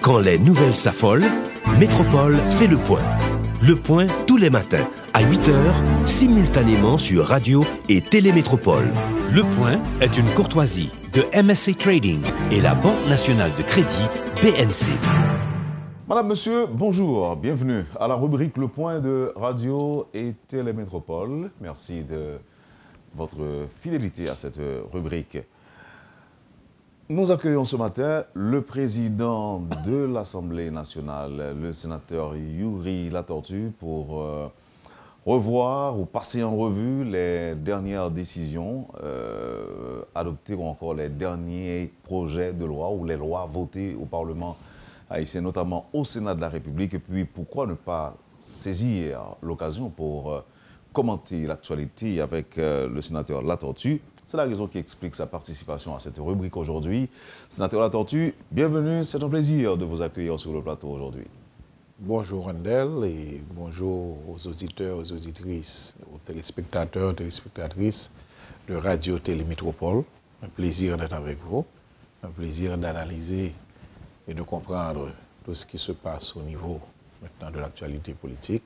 Quand les nouvelles s'affolent, Métropole fait le point. Le point tous les matins à 8h, simultanément sur Radio et Télémétropole. Le point est une courtoisie de MSC Trading et la Banque nationale de crédit BNC. Madame, monsieur, bonjour. Bienvenue à la rubrique Le Point de Radio et Télémétropole. Merci de votre fidélité à cette rubrique. Nous accueillons ce matin le président de l'Assemblée nationale, le sénateur Yuri Latortue, pour revoir ou passer en revue les dernières décisions adoptées ou encore les derniers projets de loi ou les lois votées au Parlement haïtien, notamment au Sénat de la République. Et puis, pourquoi ne pas saisir l'occasion pour commenter l'actualité avec le sénateur Latortue. C'est la raison qui explique sa participation à cette rubrique aujourd'hui. Sénateur Latortue, bienvenue. C'est un plaisir de vous accueillir sur le plateau aujourd'hui. Bonjour Randel et bonjour aux auditeurs, aux auditrices, aux téléspectateurs, téléspectatrices de Radio Télémétropole. Un plaisir d'être avec vous, un plaisir d'analyser et de comprendre tout ce qui se passe au niveau maintenant de l'actualité politique.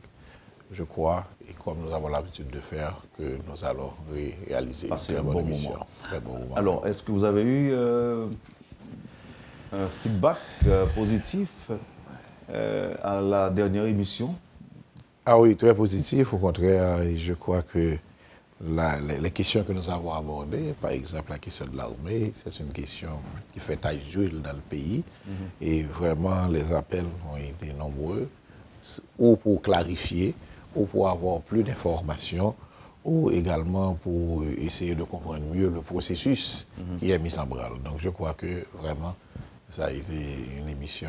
Je crois, et comme nous avons l'habitude de faire, que nous allons réaliser une très bonne émission. Très bon moment. Alors, est-ce que vous avez eu un feedback positif à la dernière émission? Ah oui, très positif. Au contraire, je crois que les questions que nous avons abordées, par exemple la question de l'armée, c'est une question qui fait tache d'huile dans le pays. Et vraiment, les appels ont été nombreux, ou pour clarifier, ou pour avoir plus d'informations, ou également pour essayer de comprendre mieux le processus qui est mis en branle. Donc je crois que vraiment, ça a été une émission...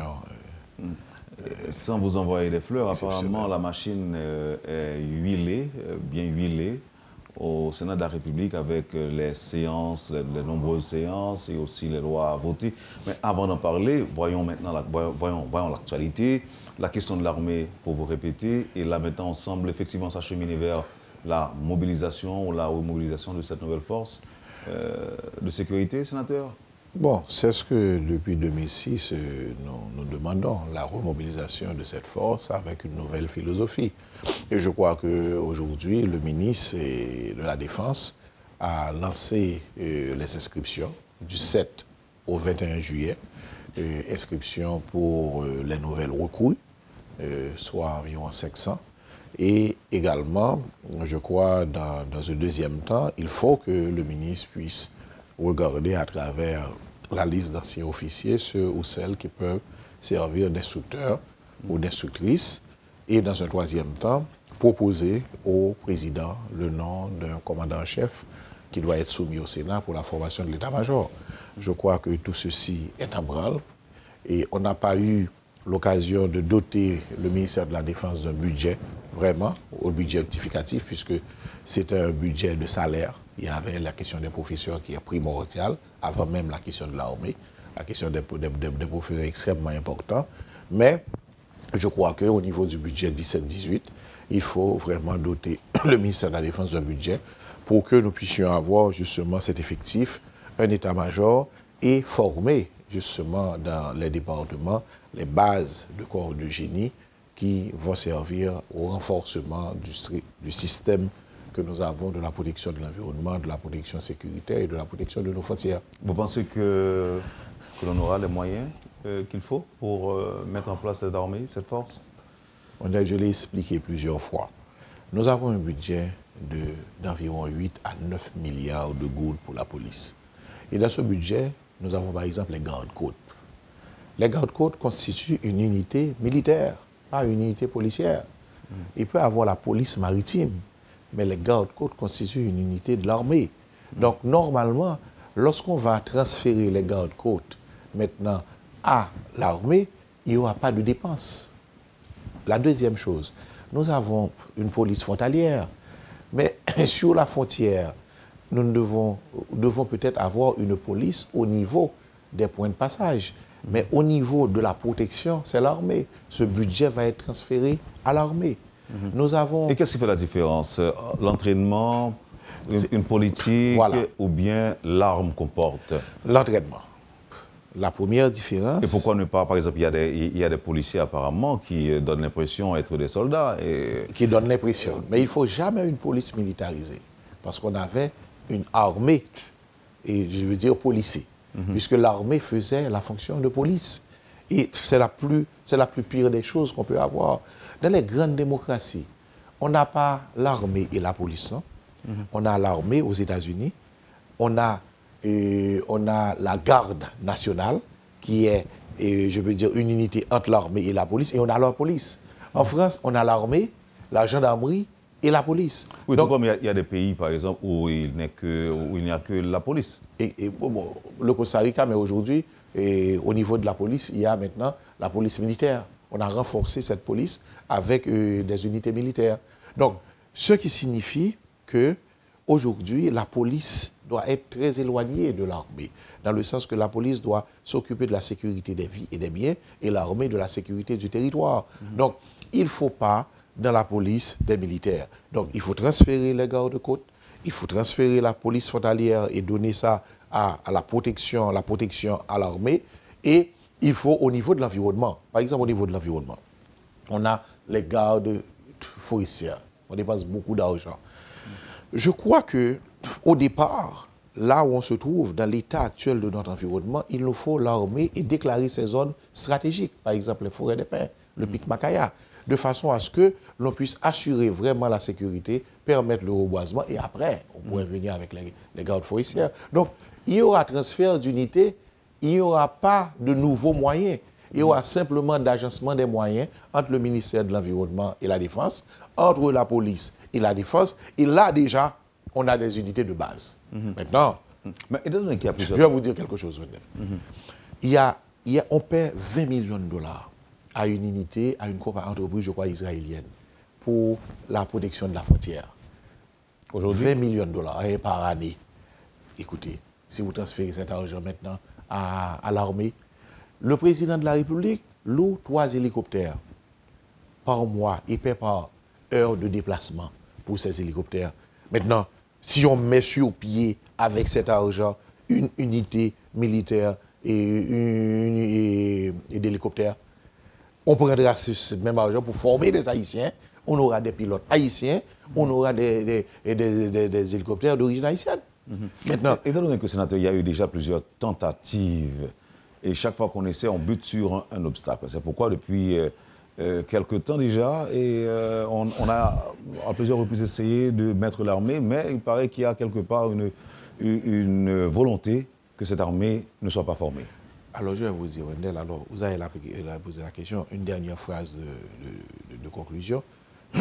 Sans vous envoyer des fleurs, apparemment la machine est huilée, bien huilée, au Sénat de la République avec les séances, les nombreuses séances et aussi les lois votées. Mais avant d'en parler, voyons maintenant voyons l'actualité. La question de l'armée, pour vous répéter, et là maintenant on semble effectivement s'acheminer vers la mobilisation ou la remobilisation de cette nouvelle force de sécurité, sénateur? Bon, c'est ce que depuis 2006, nous demandons, la remobilisation de cette force avec une nouvelle philosophie. Et je crois qu'aujourd'hui, le ministre de la Défense a lancé les inscriptions du 7 au 21 juillet, inscriptions pour les nouvelles recrues, soit environ 500. Et également, je crois, dans un deuxième temps, il faut que le ministre puisse regarder à travers la liste d'anciens officiers ceux ou celles qui peuvent servir d'instructeurs ou d'instructrices. Et dans un troisième temps, proposer au président le nom d'un commandant-chef qui doit être soumis au Sénat pour la formation de l'état-major. Je crois que tout ceci est en branle et on n'a pas eu l'occasion de doter le ministère de la Défense d'un budget, vraiment, au budget rectificatif, puisque c'est un budget de salaire. Il y avait la question des professeurs qui est primordiale, avant même la question de l'armée, la question des professeurs est extrêmement importante. Mais je crois qu'au niveau du budget 17-18, il faut vraiment doter le ministère de la Défense d'un budget pour que nous puissions avoir justement cet effectif, un état-major et former justement dans les départements les bases de corps de génie qui vont servir au renforcement du système que nous avons de la protection de l'environnement, de la protection sécuritaire et de la protection de nos frontières. Vous pensez que l'on aura les moyens qu'il faut pour mettre en place cette armée, cette force? Je l'ai expliqué plusieurs fois. Nous avons un budget d'environ 8 à 9 milliards de gouttes pour la police. Et dans ce budget, nous avons par exemple les gardes-côtes. Les gardes-côtes constituent une unité militaire, pas une unité policière. Il peut y avoir la police maritime, mais les gardes-côtes constituent une unité de l'armée. Donc, normalement, lorsqu'on va transférer les gardes-côtes maintenant à l'armée, il n'y aura pas de dépenses. La deuxième chose, nous avons une police frontalière, mais sur la frontière, nous devons peut-être avoir une police au niveau des points de passage. Mais au niveau de la protection, c'est l'armée. Ce budget va être transféré à l'armée. Nous avons... Et qu'est-ce qui fait la différence? L'entraînement, une politique, voilà, ou bien l'arme qu'on porte? L'entraînement. La première différence... Et pourquoi ne pas, par exemple, il y a des policiers apparemment qui donnent l'impression d'être des soldats. Qui donnent l'impression. Mais il ne faut jamais une police militarisée. Parce qu'on avait une armée, et je veux dire policier, puisque l'armée faisait la fonction de police. Et c'est la plus pire des choses qu'on peut avoir. Dans les grandes démocraties, on n'a pas l'armée et la police. Hein. On a l'armée aux États-Unis, on a la garde nationale, qui est, je veux dire, une unité entre l'armée et la police, et on a la police. En France, on a l'armée, la gendarmerie et la police. Oui, donc, comme il y a des pays, par exemple, où il n'y a que la police. Le Costa Rica, mais aujourd'hui, au niveau de la police, il y a maintenant la police militaire. On a renforcé cette police avec des unités militaires. Donc, ce qui signifie que aujourd'hui, la police doit être très éloignée de l'armée, dans le sens que la police doit s'occuper de la sécurité des vies et des biens, et l'armée de la sécurité du territoire. Donc, il ne faut pas, dans la police, des militaires. Donc, il faut transférer les gardes-côtes, il faut transférer la police frontalière et donner ça à la protection à l'armée, et il faut au niveau de l'environnement. Par exemple, au niveau de l'environnement, on a les gardes forestiers. On dépense beaucoup d'argent. Je crois qu'au départ, là où on se trouve, dans l'état actuel de notre environnement, il nous faut l'armée et déclarer ces zones stratégiques, par exemple les forêts des pins, le pic Macaya, de façon à ce que l'on puisse assurer vraiment la sécurité, permettre le reboisement, et après, on pourrait venir avec les gardes forestières. Donc, il y aura transfert d'unités, il n'y aura pas de nouveaux moyens. Il y aura simplement d'agencement des moyens entre le ministère de l'Environnement et la Défense, entre la police et la Défense. Et là, déjà, on a des unités de base. Maintenant, mais je vais vous dire quelque chose. On paie 20 millions de dollars à une unité, à une entreprise, je crois, israélienne, pour la protection de la frontière. Aujourd'hui, 20 millions de dollars par année. Écoutez, si vous transférez cet argent maintenant à l'armée, le président de la République loue 3 hélicoptères par mois et paie par heure de déplacement pour ces hélicoptères. Maintenant, si on met sur pied avec cet argent une unité militaire et d'hélicoptères, on prendra ce même argent pour former des Haïtiens, on aura des pilotes haïtiens, on aura des hélicoptères d'origine haïtienne. Maintenant, étant donné que, sénateur, il y a eu déjà plusieurs tentatives, et chaque fois qu'on essaie, on bute sur un obstacle. C'est pourquoi, depuis quelque temps déjà, on a à plusieurs reprises essayé de mettre l'armée, mais il paraît qu'il y a quelque part une volonté que cette armée ne soit pas formée. Alors, je vais vous dire, Wendel, alors, vous avez posé la question, une dernière phrase de conclusion.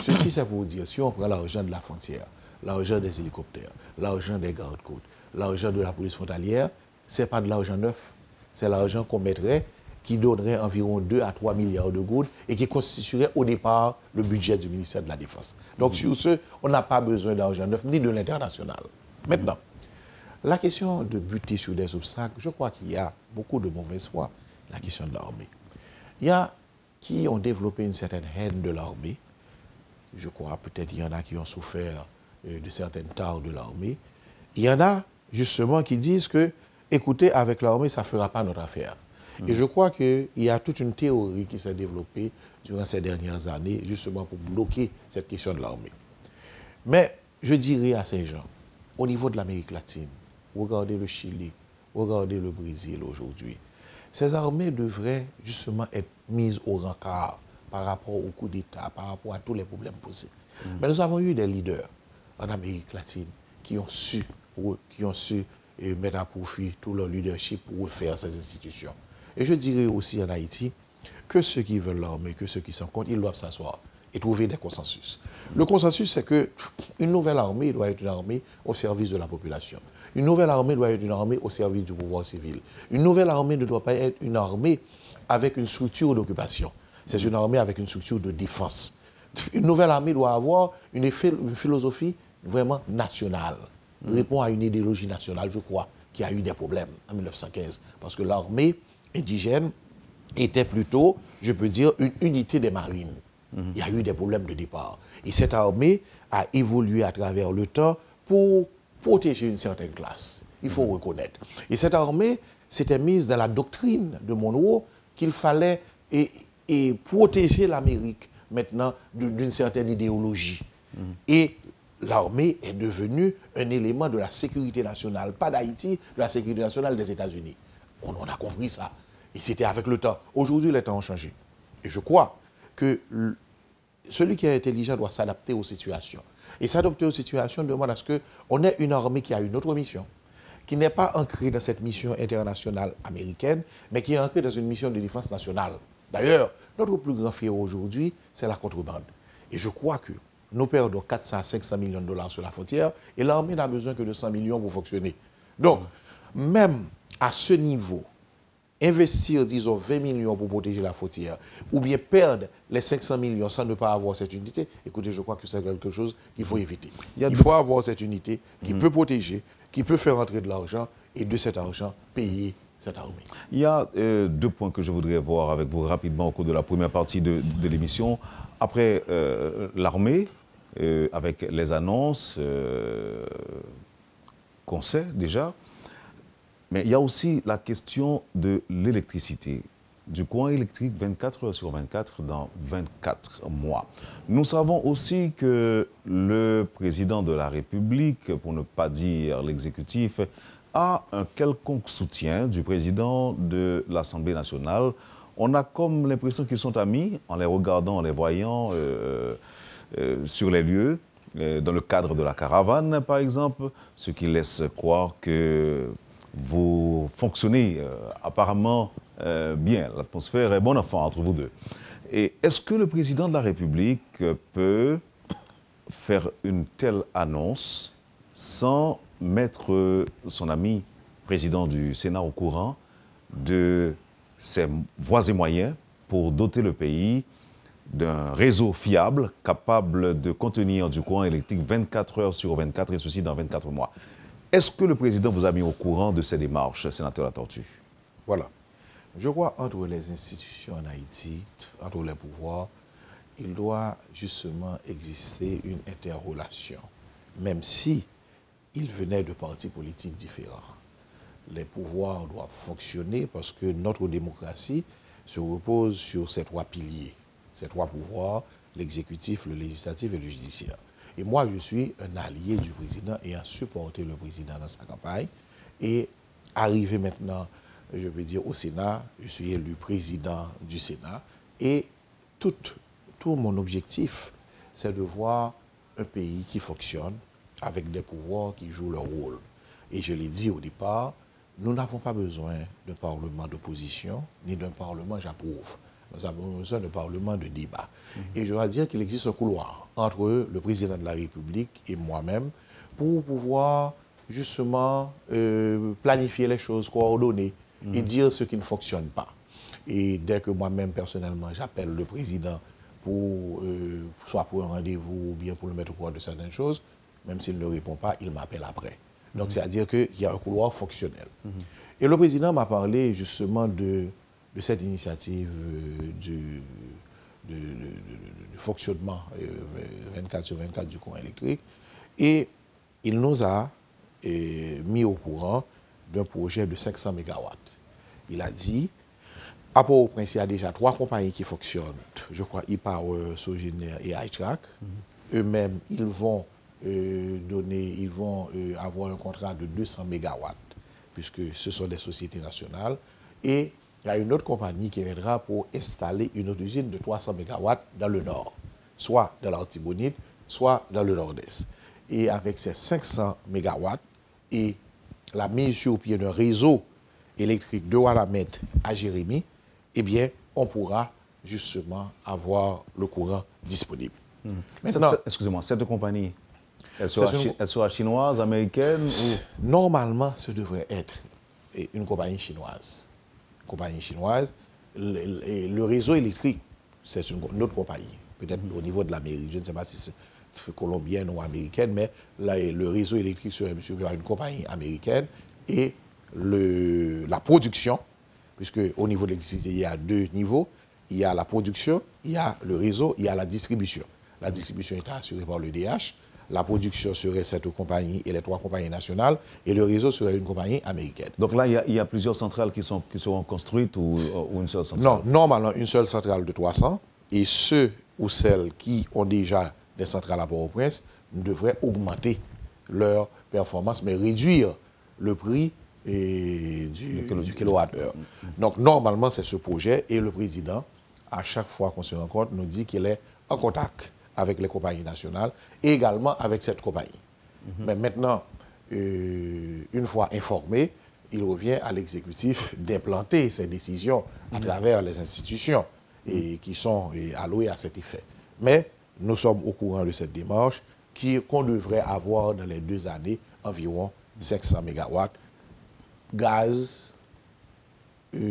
Ceci, c'est pour vous dire, si on prend l'argent de la frontière, l'argent des hélicoptères, l'argent des gardes-côtes, l'argent de la police frontalière, ce n'est pas de l'argent neuf. C'est l'argent qu'on mettrait, qui donnerait environ 2 à 3 milliards de gouttes et qui constituerait au départ le budget du ministère de la Défense. Donc sur ce, on n'a pas besoin d'argent neuf ni de l'international. Maintenant, la question de buter sur des obstacles, je crois qu'il y a beaucoup de mauvaise foi, la question de l'armée. Il y a qui ont développé une certaine haine de l'armée. Je crois peut-être qu'il y en a qui ont souffert de certaines tares de l'armée. Il y en a justement qui disent que, écoutez, avec l'armée, ça ne fera pas notre affaire. Et je crois qu'il y a toute une théorie qui s'est développée durant ces dernières années, justement pour bloquer cette question de l'armée. Mais je dirais à ces gens, au niveau de l'Amérique latine, regardez le Chili, regardez le Brésil aujourd'hui, ces armées devraient justement être mises au rencard par rapport au coup d'État, par rapport à tous les problèmes posés. Mais nous avons eu des leaders en Amérique latine qui ont su mettre à profit tout leur leadership pour refaire ces institutions. Et je dirais aussi en Haïti que ceux qui veulent l'armée, que ceux qui s'en comptent, ils doivent s'asseoir et trouver des consensus. Le consensus, c'est qu'une nouvelle armée doit être une armée au service de la population. Une nouvelle armée doit être une armée au service du pouvoir civil. Une nouvelle armée ne doit pas être une armée avec une structure d'occupation. C'est une armée avec une structure de défense. Une nouvelle armée doit avoir une philosophie vraiment nationale. Répond à une idéologie nationale, je crois, qui a eu des problèmes en 1915. Parce que l'armée indigène était plutôt, je peux dire, une unité des marines. Il y a eu des problèmes de départ. Et cette armée a évolué à travers le temps pour protéger une certaine classe. Il faut reconnaître. Et cette armée c'était mis dans la doctrine de Monroe qu'il fallait et protéger l'Amérique maintenant d'une certaine idéologie. Et l'armée est devenue un élément de la sécurité nationale, pas d'Haïti, de la sécurité nationale des États-Unis. On a compris ça. Et c'était avec le temps. Aujourd'hui, les temps ont changé. Et je crois que celui qui est intelligent doit s'adapter aux situations. Et s'adapter aux situations demande à ce qu'on ait une armée qui a une autre mission, qui n'est pas ancrée dans cette mission internationale américaine, mais qui est ancrée dans une mission de défense nationale. D'ailleurs, notre plus grand fléau aujourd'hui, c'est la contrebande. Et je crois que nous perdons 400 à 500 millions de dollars sur la frontière et l'armée n'a besoin que de 100 millions pour fonctionner. Donc, même à ce niveau, investir, disons, 20 millions pour protéger la frontière, ou bien perdre les 500 millions sans ne pas avoir cette unité, écoutez, je crois que c'est quelque chose qu'il faut éviter. Il faut avoir cette unité qui peut protéger, qui peut faire entrer de l'argent, et de cet argent, payer cette armée. Il y a 2 points que je voudrais voir avec vous rapidement au cours de la première partie de l'émission. Après l'armée, avec les annonces qu'on sait déjà, mais il y a aussi la question de l'électricité, du courant électrique 24 heures sur 24 dans 24 mois. Nous savons aussi que le président de la République, pour ne pas dire l'exécutif, a un quelconque soutien du président de l'Assemblée nationale. On a comme l'impression qu'ils sont amis en les regardant, en les voyant sur les lieux, dans le cadre de la caravane par exemple, ce qui laisse croire que vous fonctionnez apparemment bien. L'atmosphère est bon enfant entre vous deux. Et est-ce que le président de la République peut faire une telle annonce sans mettre son ami président du Sénat au courant de ses voies et moyens pour doter le pays d'un réseau fiable capable de contenir du courant électrique 24 heures sur 24 et ceci dans 24 mois? Est-ce que le président vous a mis au courant de ces démarches, sénateur Latortue? Voilà. Je crois entre les institutions en Haïti, entre les pouvoirs, il doit justement exister une interrelation, même si il venait de partis politiques différents. Les pouvoirs doivent fonctionner parce que notre démocratie se repose sur ces 3 piliers, ces 3 pouvoirs, l'exécutif, le législatif et le judiciaire. Et moi, je suis un allié du président et à supporter le président dans sa campagne. Et arrivé maintenant, je veux dire, au Sénat, je suis élu président du Sénat. Et tout mon objectif, c'est de voir un pays qui fonctionne avec des pouvoirs qui jouent leur rôle. Et je l'ai dit au départ, nous n'avons pas besoin d'un parlement d'opposition, ni d'un parlement j'approuve. Nous avons besoin d'un parlement de débat. Et je dois dire qu'il existe un couloir entre le président de la République et moi-même pour pouvoir justement planifier les choses, coordonner et dire ce qui ne fonctionne pas. Et dès que moi-même, personnellement, j'appelle le président pour, soit pour un rendez-vous ou bien pour le mettre au courant de certaines choses, même s'il ne répond pas, il m'appelle après. Donc, c'est-à-dire qu'il y a un couloir fonctionnel. Et le président m'a parlé justement de cette initiative du fonctionnement 24 sur 24 du courant électrique. Et il nous a mis au courant d'un projet de 500 MW. Il a dit, à Port-au-Prince, il y a déjà 3 compagnies qui fonctionnent, je crois, ePower, Sogener et iTrack. Eux-mêmes, ils vont avoir un contrat de 200 MW, puisque ce sont des sociétés nationales. Et il y a une autre compagnie qui viendra pour installer une autre usine de 300 MW dans le nord, soit dans l'Artibonite, soit dans le nord-est. Et avec ces 500 MW et la mise sur pied d'un réseau électrique de Ouanamètre à Jérémie, eh bien, on pourra justement avoir le courant disponible. Maintenant, excusez-moi, cette compagnie, elle sera chinoise, américaine ou... Normalement, ce devrait être une compagnie chinoise. Le réseau électrique, c'est une autre compagnie, peut-être au niveau de l'Amérique. Je ne sais pas si c'est colombienne ou américaine, mais là, le réseau électrique serait une compagnie américaine et la production, puisque au niveau de l'électricité, il y a 2 niveaux. Il y a la production, il y a le réseau, il y a la distribution. La distribution est assurée par le DH. la production serait cette compagnie et les 3 compagnies nationales, et le réseau serait une compagnie américaine. Donc là, il y a plusieurs centrales qui seront construites ou une seule centrale? Non, normalement, une seule centrale de 300, et ceux ou celles qui ont déjà des centrales à Port-au-Prince devraient augmenter leur performance, mais réduire le prix du kilowattheure. Donc, normalement, c'est ce projet, et le président, à chaque fois qu'on se rencontre, nous dit qu'il est en contact avec les compagnies nationales et également avec cette compagnie. Mais maintenant, une fois informé, il revient à l'exécutif d'implanter ces décisions à travers les institutions qui sont allouées à cet effet. Mais nous sommes au courant de cette démarche qu'on devrait avoir dans les 2 années environ 500 MW. Gaz,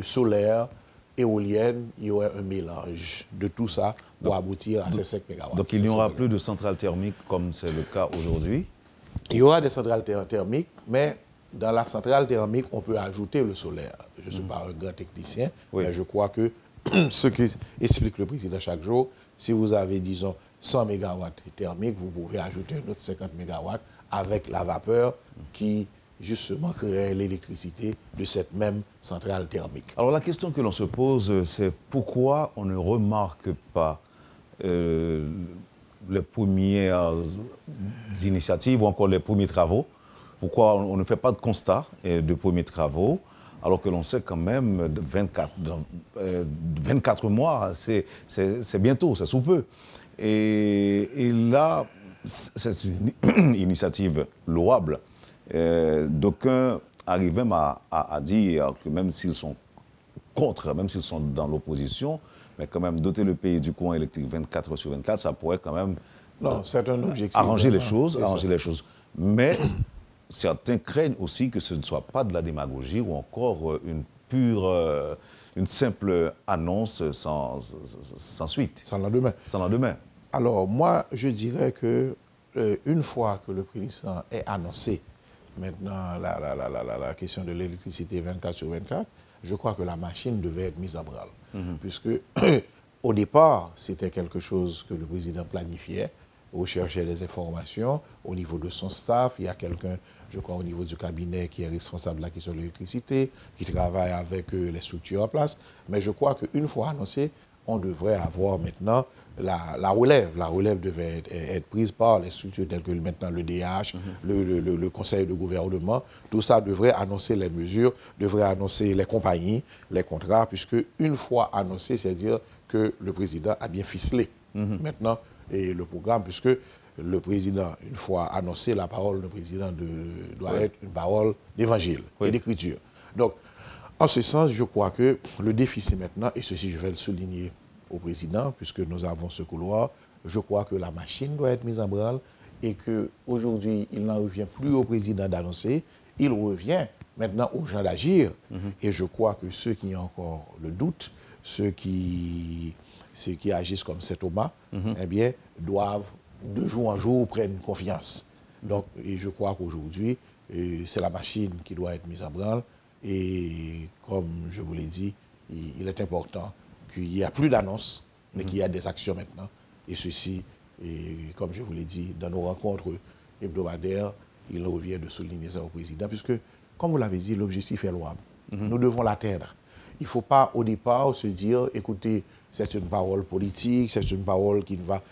solaire, éolienne, il y aurait un mélange de tout ça pour aboutir à ces 5 MW. Donc il n'y aura plus de centrales thermiques comme c'est le cas aujourd'hui? Il y aura des centrales thermiques, mais dans la centrale thermique, on peut ajouter le solaire. Je ne suis pas un grand technicien, mais je crois que ce qui explique le président chaque jour, si vous avez, disons, 100 MW thermiques, vous pouvez ajouter un autre 50 MW avec la vapeur qui justement créer l'électricité de cette même centrale thermique. Alors la question que l'on se pose, c'est pourquoi on ne remarque pas les premières initiatives ou encore les premiers travaux? Pourquoi on ne fait pas de constat de premiers travaux, alors que l'on sait quand même 24 mois, c'est bientôt, c'est sous peu. Et là, c'est une initiative louable. D'aucuns arrivent même à dire que même s'ils sont contre, même s'ils sont dans l'opposition, mais quand même doter le pays du courant électrique 24/24, ça pourrait quand même c'est un objectif, arranger les choses. Mais certains craignent aussi que ce ne soit pas de la démagogie ou encore une simple annonce sans suite. Sans lendemain. Sans lendemain. Alors moi, je dirais que une fois que le président ait annoncé maintenant la question de l'électricité 24/24, je crois que la machine devait être mise à branle. Puisque au départ, c'était quelque chose que le président planifiait, recherchait des informations au niveau de son staff. Il y a quelqu'un, je crois, au niveau du cabinet qui est responsable de la question de l'électricité, qui travaille avec les structures en place. Mais je crois qu'une fois annoncé, on devrait avoir maintenant la relève. La relève devait être prise par les structures telles que maintenant le DH, le Conseil de gouvernement. Tout ça devrait annoncer les mesures, devrait annoncer les compagnies, les contrats, puisque une fois annoncé, c'est-à-dire que le président a bien ficelé maintenant le programme, puisque le président, une fois annoncé, la parole du président doit être une parole d'évangile et d'écriture. Donc, en ce sens, je crois que le défi, c'est maintenant, et ceci, je vais le souligner au président, puisque nous avons ce couloir, je crois que la machine doit être mise en branle et qu'aujourd'hui, il n'en revient plus au président d'annoncer, il revient maintenant aux gens d'agir. Et je crois que ceux qui ont encore le doute, ceux qui agissent comme Saint Thomas, eh bien, doivent de jour en jour prendre confiance. Donc, et je crois qu'aujourd'hui, c'est la machine qui doit être mise en branle. Et comme je vous l'ai dit, il est important qu'il n'y ait plus d'annonces, mais qu'il y ait des actions maintenant. Et ceci, comme je vous l'ai dit, dans nos rencontres hebdomadaires, il revient de souligner ça au président, puisque, comme vous l'avez dit, l'objectif est louable. Nous devons l'atteindre. Il ne faut pas, au départ, se dire, écoutez, c'est une parole politique, c'est une parole qui va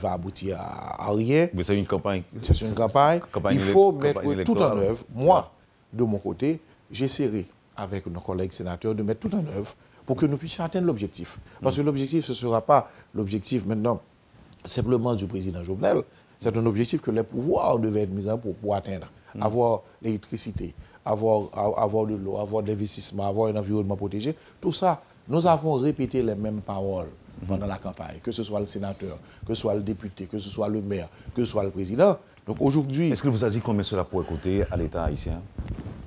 aboutir à rien. Mais c'est une campagne. C'est une campagne. Il faut mettre tout en œuvre. Moi, de mon côté, j'essaierai, avec nos collègues sénateurs, de mettre tout en œuvre pour que nous puissions atteindre l'objectif. Parce que l'objectif, ce ne sera pas l'objectif maintenant simplement du président Jovenel. C'est un objectif que les pouvoirs devaient être mis en place pour atteindre. Avoir l'électricité, avoir de l'eau, avoir de l'investissement, avoir un environnement protégé. Tout ça, nous avons répété les mêmes paroles pendant la campagne, que ce soit le sénateur, que ce soit le député, que ce soit le maire, que ce soit le président. Donc aujourd'hui... Est-ce qu'il vous a dit combien cela pourrait coûter à l'État haïtien?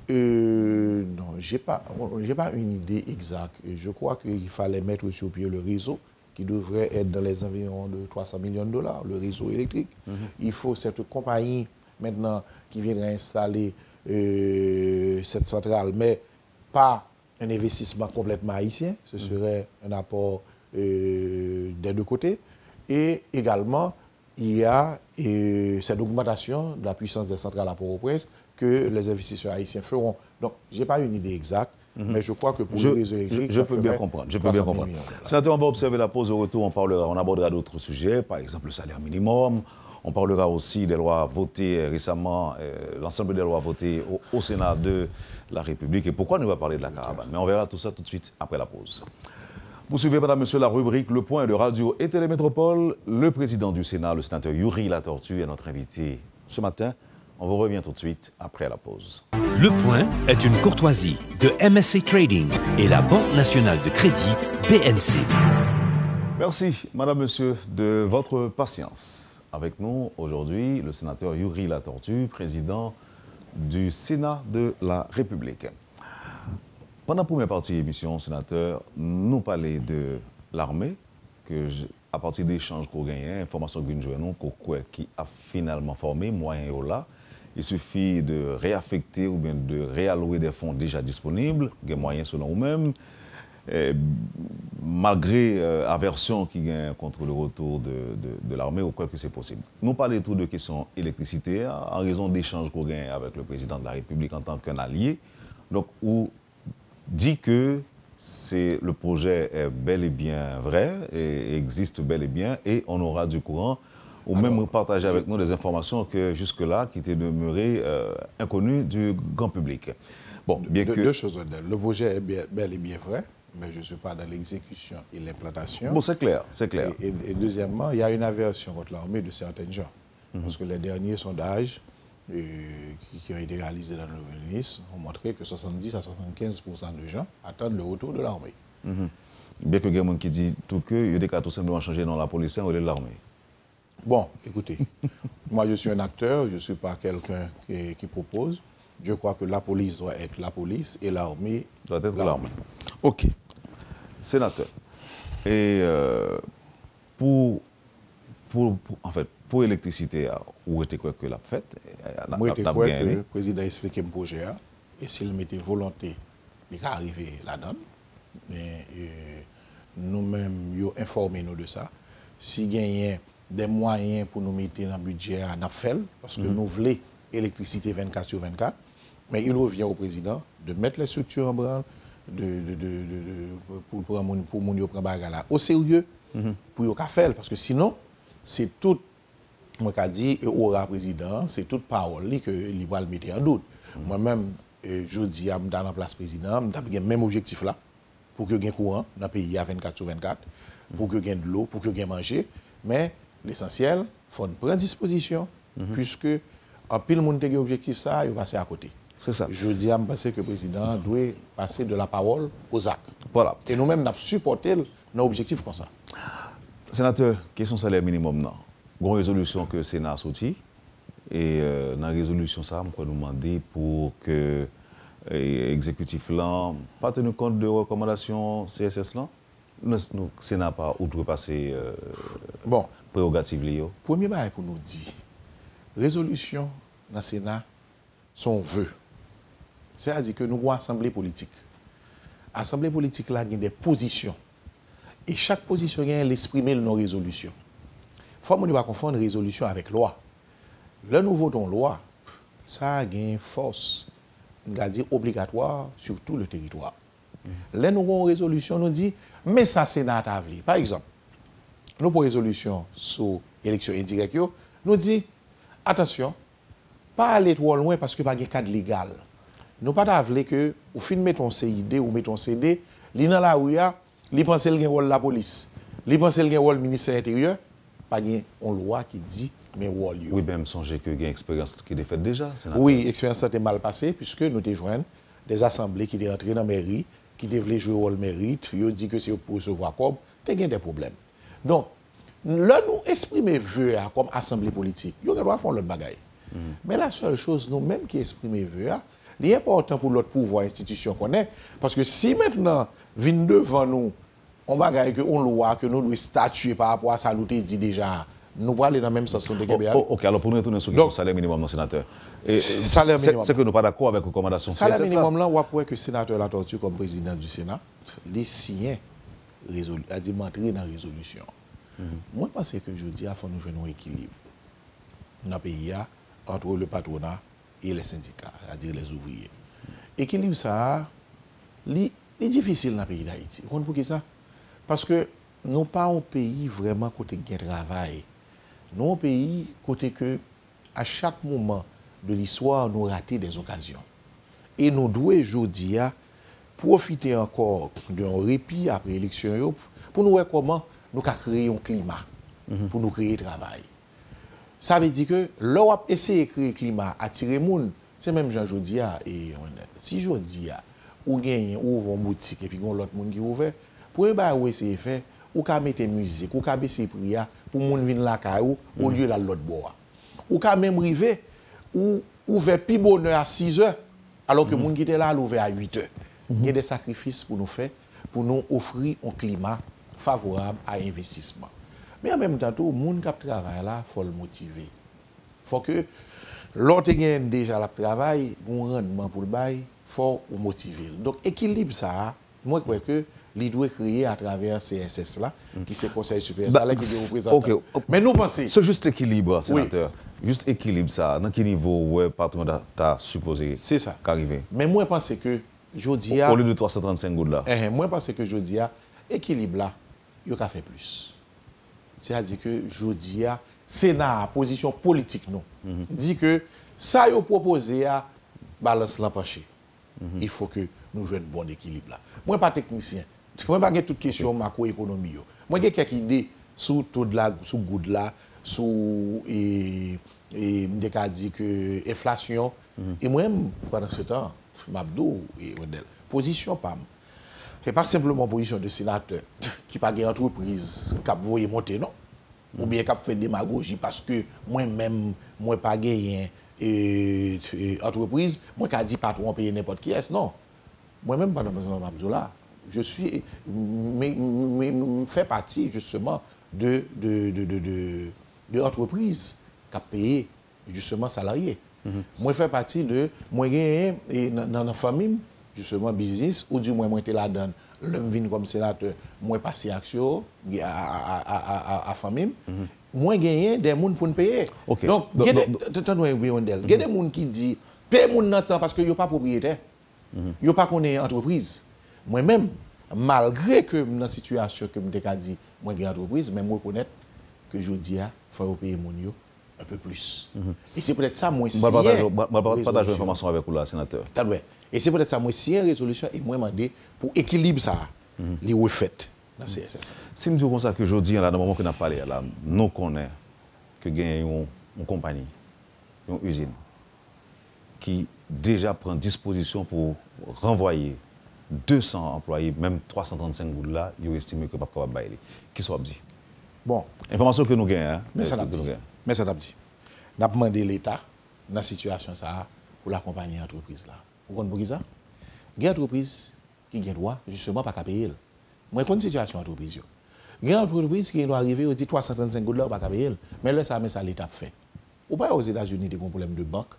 Non, je n'ai pas une idée exacte. Je crois qu'il fallait mettre sur pied le réseau qui devrait être dans les environs de 300 millions de dollars, le réseau électrique. Il faut cette compagnie maintenant qui viendrait installer cette centrale, mais pas un investissement complètement haïtien. Ce serait un apport des deux côtés. Et également, il y a cette augmentation de la puissance des centrales à Port-au-Prince que les investisseurs haïtiens feront. Donc, je n'ai pas une idée exacte, mais je crois que pour le réseau électrique, je peux bien comprendre. Sénateur, on va observer la pause. Au retour, on abordera d'autres sujets, par exemple le salaire minimum. On parlera aussi des lois votées récemment, l'ensemble des lois votées au Sénat de la République. Et pourquoi on va parler de la caravane? Mais on verra tout ça tout de suite après la pause. Vous suivez, madame, monsieur, la rubrique Le Point de Radio et Télémétropole. Le président du Sénat, le sénateur Yuri Latortue, est notre invité ce matin. On vous revient tout de suite après la pause. Le Point est une courtoisie de MSC Trading et la Banque nationale de crédit BNC. Merci, madame, monsieur, de votre patience. Avec nous aujourd'hui, le sénateur Yuri Latortue, président du Sénat de la République. Pendant la première partie de l'émission, sénateur, nous parlons de l'armée, que à partir d'échanges qu'on gagne, informations que nous avons, qui a finalement formé, moyens et là. Il suffit de réaffecter ou bien de réallouer des fonds déjà disponibles, des moyens selon vous-même, malgré aversion qui gagne contre le retour de l'armée, ou quoi que c'est possible. Nous parlons tout de questions électricité en raison d'échanges qu'on gagne avec le président de la République en tant qu'un allié. Donc, où dit que le projet est bel et bien vrai et existe bel et bien et on aura du courant ou même partager avec nous des informations que jusque-là qui étaient demeurées inconnues du grand public. Bon, bien que... Deux choses. Le projet est bel et bien vrai, mais je ne suis pas dans l'exécution et l'implantation. Bon, c'est clair, c'est clair. Et deuxièmement, il y a une aversion contre l'armée de certains gens. Parce que les derniers sondages qui ont été réalisés dans le ministre ont montré que 70 à 75% de gens attendent le retour de l'armée. Bien que il y a des gens qui disent tout que il y a des cas tout simplement changer dans la police ou de l'armée. Bon, écoutez, moi je suis un acteur, je ne suis pas quelqu'un qui propose. Je crois que la police doit être la police et l'armée doit être l'armée. OK. Sénateur. Et pour l'électricité, où était quoi que l'a fait? Moi, j'étais quoi que le président a expliqué le projet, et s'il mettait volonté, il va arriver là-dedans. Mais nous-mêmes, nous informés de ça. S'il y a des moyens pour nous mettre dans le budget à Nafel, parce que nous voulons électricité 24/24, mais il revient au président de mettre les structures en branle, pour nous prendre bagarre au sérieux, pour nous faire, parce que sinon, c'est tout, moi qu'a dit, aura président, c'est toute parole que il va le mettre en doute. Moi-même, je dis à la place président, j'ai le même objectif là, pour que y ait un courant dans le pays à 24/24, pour que y ait de l'eau, pour que y ait manger, mais l'essentiel, il faut prendre disposition, puisque en pile le monde qui a objectif ça, il va passer à côté. C'est ça. Je dis à me passer que le président doit passer de la parole aux actes. Voilà. Et nous-mêmes, nous avons supporté nos objectifs comme ça. Sénateur, question salaire minimum, non. Une résolution que le Sénat a sorti. Et dans la résolution, ça, on nous demander pour que l'exécutif là, pas tenu compte de recommandations CSS là. Le Sénat n'a pas outrepassé prérogative liée. Premier bail pour nous dire, résolution dans le Sénat, son vœu. C'est-à-dire que nous avons une assemblée politique. L'assemblée politique là, il y a des positions. Et chaque position a l'exprimer dans nos résolutions. Il faut ne pas confondre résolution avec loi. Là, nous votons loi, ça a une force, on va dire, obligatoire sur tout le territoire. Là, nous avons une résolution, nous dit, mais ça, c'est Sénat à venir. Par exemple, nous avons une résolution sur l'élection indirecte, nous dit, attention, pas aller trop loin parce que pas de cadre légal. Nous pas d'avoir que ou fin mettons CID ou mettons CD, li dans la rue li pense le rôle la police, li pense le rôle ministère intérieur, pas une loi qui dit mais rôle yo. Oui, même songer que gain expérience qui est faite déjà, sénateur. Oui, expérience était mal passée puisque nous te joindre des assemblées qui étaient entrées dans la mairie, qui devaient jouer rôle mérite, yo dit que c'est pour recevoir comme, tu as des problèmes. Donc là nous exprimer vœu comme assemblée politique, yo doit faire l'autre bagaille. Mais la seule chose, nous-mêmes qui exprimons vœu, c'est important pour l'autre pouvoir institution qu'on est. Parce que si maintenant, vient devant nous, on va gagner une loi que nous devons statuer par rapport à ça, nous te dit déjà, nous allons aller dans le même sens de Québec. Ok, alors pour nous retourner sur le salaire minimum, non, sénateur. Salaire minimum. C'est que nous ne sommes pas d'accord avec la recommandation. Salaire minimum, là, on va pouvoir que le sénateur Latortue, comme président du Sénat, les siens a dit m'entrer dans la résolution. Moi, je pense que je dis qu'il faut nous jouer un équilibre dans le pays entre le patronat et les syndicats, c'est-à-dire les ouvriers. Équilibre, ça, c'est difficile dans le pays d'Haïti. Vous comprenez pour qui ça? Parce que nous n'avons pas un pays vraiment côté de travail. Nous avons un pays côté que, à chaque moment de l'histoire, nous ratons des occasions. Et nous devons aujourd'hui profiter encore d'un répit après l'élection pour nous voir comment nous créer un climat, pour nous créer travail. Ça veut dire que l'Europe essaie de créer un climat, attirer les gens, c'est même Jean Jodia et si Jodia ou gagne ouvre une boutique et puis l'autre monde qui ouvert, pour essayer de faire, ou qu'à mettre musique, ou qu'à baisser prix pour moun venir la caillou au lieu de l'autre bois. Ou qu'à même river ou ouvert plus bonheur à 6 heures alors que moun qui était là l'ouvert à 8 heures. Il y a des sacrifices pour nous faire pour nous offrir un climat favorable à l'investissement. Mais en même temps, tout le monde qui travaille là, il faut le motiver. Il faut que l'autre qui déjà le travail, un rendement pour le bail, il faut le motiver. Donc, équilibre ça, moi je crois que il doit créer à travers CSS là, qui c'est le Conseil supérieur salaire qui est représentant. Okay. Mais nous pensons. C'est juste équilibre, sénateur. Oui. Juste équilibre ça. Dans quel niveau le patron t'a supposé qu'arriver? Mais moi je pense que Jodia. Au lieu de 335 gouttes là. Moi je pense que Jodia, équilibre là, il a fait plus. C'est-à-dire que Jodia, Sénat, position politique, non, dit que ça y a proposé à balance l'empêcher. Il faut que nous jouions un bon équilibre là. Moi, pas technicien. Moi, pas toute question macroéconomie. Moi, j'ai quelques idées sur tout de la, sous goutte là, sous et dit que inflation. Et moi, pendant ce temps, Mabdou et Wendel, position PAM. C'est pas simplement position de sénateur qui pas une entreprise qui a voulu monter, non? Ou bien qui a fait démagogie parce que moi-même, moi pas gagné entreprise, moi qui a dit patron payer n'importe qui est, non. Moi-même, pendant Mabdou là, je suis, fait partie justement de entreprises qui a payé justement salariés. Moi, je fais partie de, moi, dans la famille, justement, business, ou du moins, moi, j'étais là-dedans. L'homme vient comme sénateur, moi, passé action à famille. Moi, j'ai des gens pour me payer. Okay. Donc, il y a des gens qui disent, paye mon temps parce que ils n'ont pas propriétaire. Ils n'ont pas connaît entreprise. Moi-même, malgré que dans la situation que je t'ai dit, moi, j'ai une entreprise, mais moi, je reconnais que je dis, il faut payer mon yo un peu plus. Et c'est peut-être ça, moi, si je vais partager l'information avec vous, là, sénateur. Et c'est peut-être ça, moi, si une résolution, et moi, demandé pour équilibrer ça, les refait dans le CSS. Si je dis comme ça que je dis, là, dans le moment que nous avons parlé, là, nous connaissons que il y a une compagnie, une usine, qui déjà prend disposition pour renvoyer 200 employés, même 335 gouttes là, ils estiment que pas capable de bailler. Qui soit dit? Bon. Information que nous gagnons. Hein? Mais ça l'a dit. Mais ça l'a dit. Nous avons demandé l'État, dans la situation ça, pour l'accompagner l'entreprise là. Vous comprenez ça? Il y a une entreprise qui a droit, justement, pas qu'à payer. Moi, je connais une situation d'entreprise. Il y a une entreprise qui doit arriver, on dit 335 gouttes là, pas qu'à payer. Mais là, ça l'État fait. Ou pas aux États-Unis, il y a un problème de banque.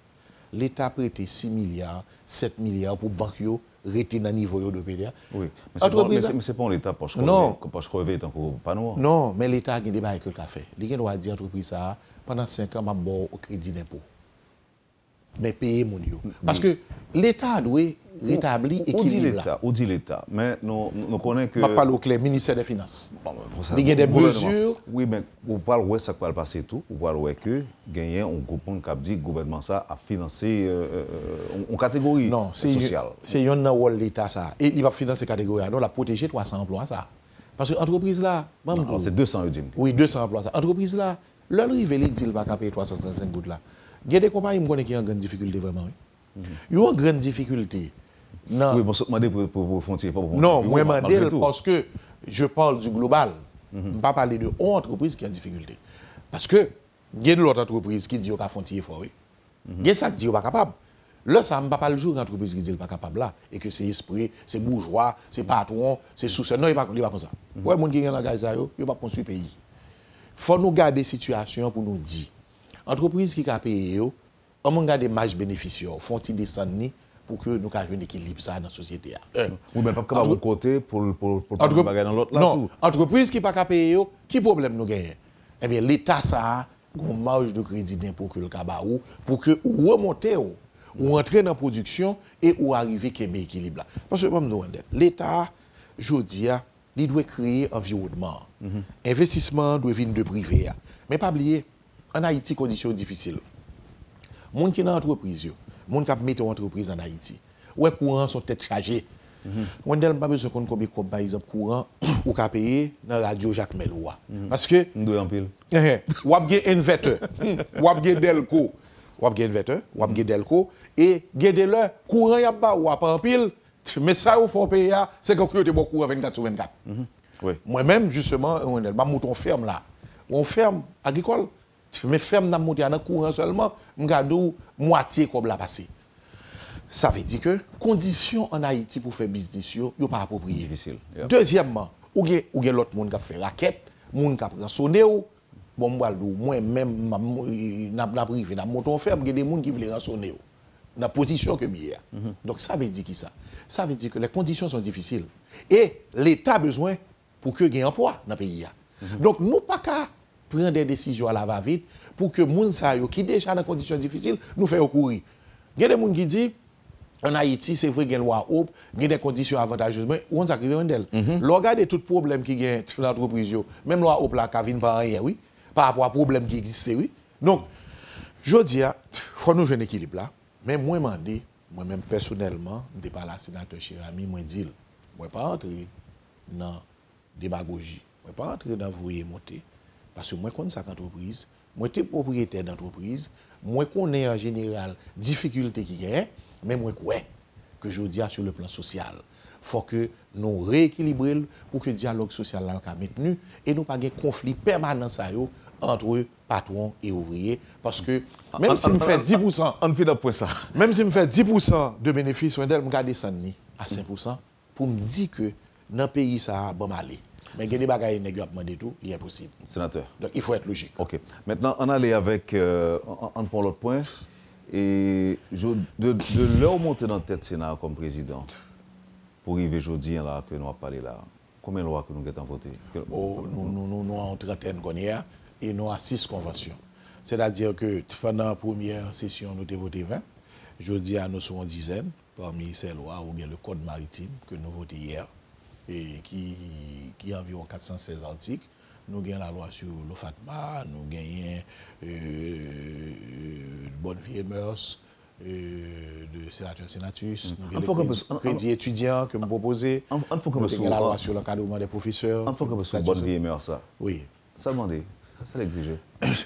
L'État a prêté 6 milliards, 7 milliards pour banque rester dans le niveau de PDA. Oui, mais c'est pas l'État poche crevé tant que pas nous. Non, mais l'État a des bails que le fait. Il doit dire l'entreprise ça pendant 5 ans m'a bon au crédit d'impôt. Mais payer mon yo. Parce que l'État doit rétablir l'équilibre. On dit l'État, mais nous connaissons que. Je parle au clair, ministère des Finances. Il y a des mesures. Oui, mais vous parlez de ça qui va passer tout. Vous parlez que il y a un groupe qui a dit que le gouvernement ça a financé une catégorie sociale. C'est un rôle de l'État ça. Et il va financer cette catégorie. Donc, il a protégé 300 emplois ça. Parce que l'entreprise là. C'est 200 euros. Oui, 200 emplois ça. L'entreprise là, l'heure arrivée, il dit qu'il va payer 335 gouttes là. Il y a des compagnies qui ont une grande difficulté vraiment. Ils ont une grande difficulté. Non. Oui, je demande pour frontier. Non, moi, je demande parce que je parle du global. Je ne vais pas parler de une entreprise qui a une difficulté. Parce que il y a d'autres entreprises qui disent qu'il n'y a pas frontier fort. Il y a ça qui dit qu'il n'est pas capable. Là, ça ne va pas le jour d'entreprise qui dit qu'il n'est pas capable là. Et que c'est esprit, c'est bourgeois, c'est patron, c'est sous-sol. Non, il n'est pas comme ça. Ouais, les gens qui ont la gaz, il n'est pas construit le pays. Il faut nous garder la situation pour nous dire. Entreprise qui a payé, on regarde les marges bénéficiaires, font-ils descendre pour que nous ayons un équilibre ça dans la société. Ou bien pas capable de côté pour bagarre dans l'autre là. Non, entreprise qui pas capable payer, qui problème nous gagne? Eh bien l'État ça a une marge de crédit d'impôt que le cabaou pour que ou remonter ou entrer dans la production et ou arriver qu'il y ait un équilibre là. Parce que l'État jodi a il doit créer un environnement. Investissement doit venir de privé. Mais pas oublier, en Haïti, conditions difficiles. Les gens qui sont dans l'entreprise, les gens qui mettent en entreprise en Haïti, les courants sont tête chargés. On n'a pas besoin de combien par exemple courant ou qu'à payer dans la radio Jacques Meloua. Parce que nous en pile. Ou avez un inverteur, ou avez Delco, ou avez inverteur, ou avez Delco et gardez le courant y a pas ou pas en pile. Mais ça, il faut payer, c'est que vous avez beaucoup 24 sur 24. Oui. Moi-même, justement, je mouton ferme là. On ferme agricole. Mais ferme dans monter dans courant seulement, je regarde moitié comme la passé. Ça veut dire que conditions en Haïti pour faire business, il n'y a pas approprié. Difficile. Yeah. Deuxièmement, ou y a l'autre monde qui fait raquette, monde qui prend sonné bon moi-même n'a privé dans mouton ferme, il y a des gens qui veulent rançonner dans la position que je Donc ça veut dire qui ça? Ça veut dire que les conditions sont difficiles. Et l'État a besoin pour que il y ait un emploi dans le pays. Donc, nous pas qu'à prendre des décisions à la va-vite pour que les gens qui sont déjà dans des conditions difficiles nous fassent recourir. Il y a des gens qui disent, en Haïti, c'est vrai qu'il y a une loi OP, il y a des conditions avantageuses, mais on s'arrive à d'elle. Regardez tout problème qui est dans l'entreprise, même la loi OP là, qui vient par rien, oui, par rapport à problème qui existe, oui. Donc, je dis, il faut nous jouer un équilibre là, mais moi-même personnellement, je ne suis pas la sénateur Chirami, moi je dis, je ne vais pas entrer dans la démagogie, je ne vais pas entrer dans vous et monter, parce que moi je connais cette entreprise, moi je suis propriétaire d'entreprise, moi je connais en général difficultés qui y a, mais moi je crois que je dis sur le plan social. Il faut que nous rééquilibrions pour que le dialogue social soit maintenu et nous pas de conflit permanent entre patrons et ouvriers. Parce que même si je fais 10%, on fait d'après ça. Même si je fais 10% de bénéfices, je vais descendre à 5% pour me dire que dans le pays, ça a bon aller. Mais il y a des bagages négociables de tout, il est impossible. Sénateur. Donc il faut être logique. OK. Maintenant, on allait avec on prend l'autre point. Et de leur monter dans la tête Sénat comme président, pour arriver aujourd'hui là que nous avons parlé là, combien de lois que nous avons votées? Nous avons 30 qu'on y a et nous avons 6 conventions. C'est-à-dire que pendant la première session, nous avons voté 20. Jeudi, nous sommes une dizaine. Parmi ces lois, il y a le Code maritime que nous avons voté hier, et qui a environ 416 articles. Nous avons la loi sur l'OFATMA, nous avons bonne vie et mœurs de sénateur sénatus, nous avons le crédit étudiant que vous proposez, nous avons la loi sur l'encadrement des professeurs. On faut que ce bonne vie et mœurs ça. Oui. Ça demande, ça l'exige.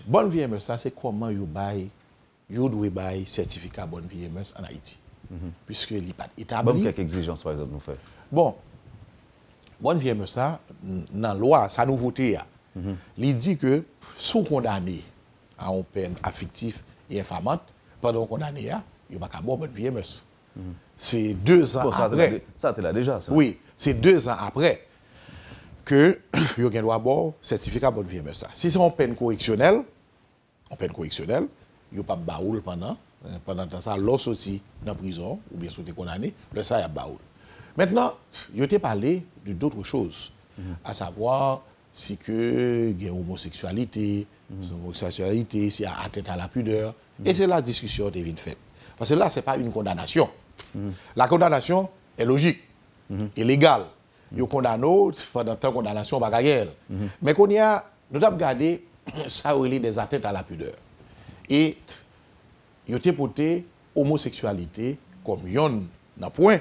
Bonne vie et mœurs ça, c'est comment vous devez bailler certificat bonne vie et mœurs en Haïti. Puisque il n'est pas établi. Bon, quelques exigences par exemple nous fait. Bon. Bonne vie, ça, dans la loi, ça nous vote. Il dit que, sous condamné à une peine affective et infamante, pendant condamné, il n'y a pas qu'à bonne vie. C'est 2 ans après. Ça, tu l'as déjà, ça? Oui, c'est 2 ans après que il y a un droit à bord, certificat bonne vie. Si c'est une peine correctionnelle, il n'y a pas de baoul pendant ça, l'on sorti dans la prison, ou bien sorti condamné, le ça, il y a baoul. Maintenant, je t'ai parlé d'autres choses, à savoir si il y a homosexualité, s'il y a atteinte à la pudeur, et c'est la discussion qui est faite. Parce que là, ce n'est pas une condamnation. La condamnation est logique, est légale. Il y a condamné, pendant temps condamnation, pas réelle. Mais qu'on y a, nous avons regardé, ça relie des atteintes à la pudeur. Et il y a porté homosexualité comme un point.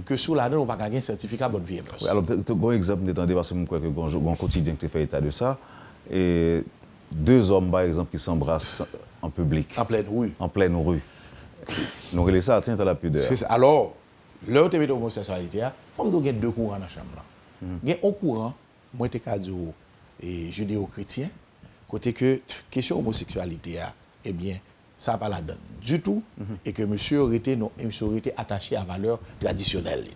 Que sous la donne, on va gagner un certificat bonne vie. Oui, alors, un exemple, n'étendez parce que je crois que un quotidien qui fait état de ça, et 2 hommes, par exemple, qui s'embrassent en public. En pleine rue. En pleine rue. Nous relèvons ça atteinte à la pudeur. Alors, là où tu es homosexualité, il faut que nous ayons 2 courants dans la chambre. Il y a un courant, moi, je suis judéo-chrétien, côté que question homosexualité, eh bien, ça n'a pas la donne du tout, et que monsieur aurait été attaché à valeur traditionnelle.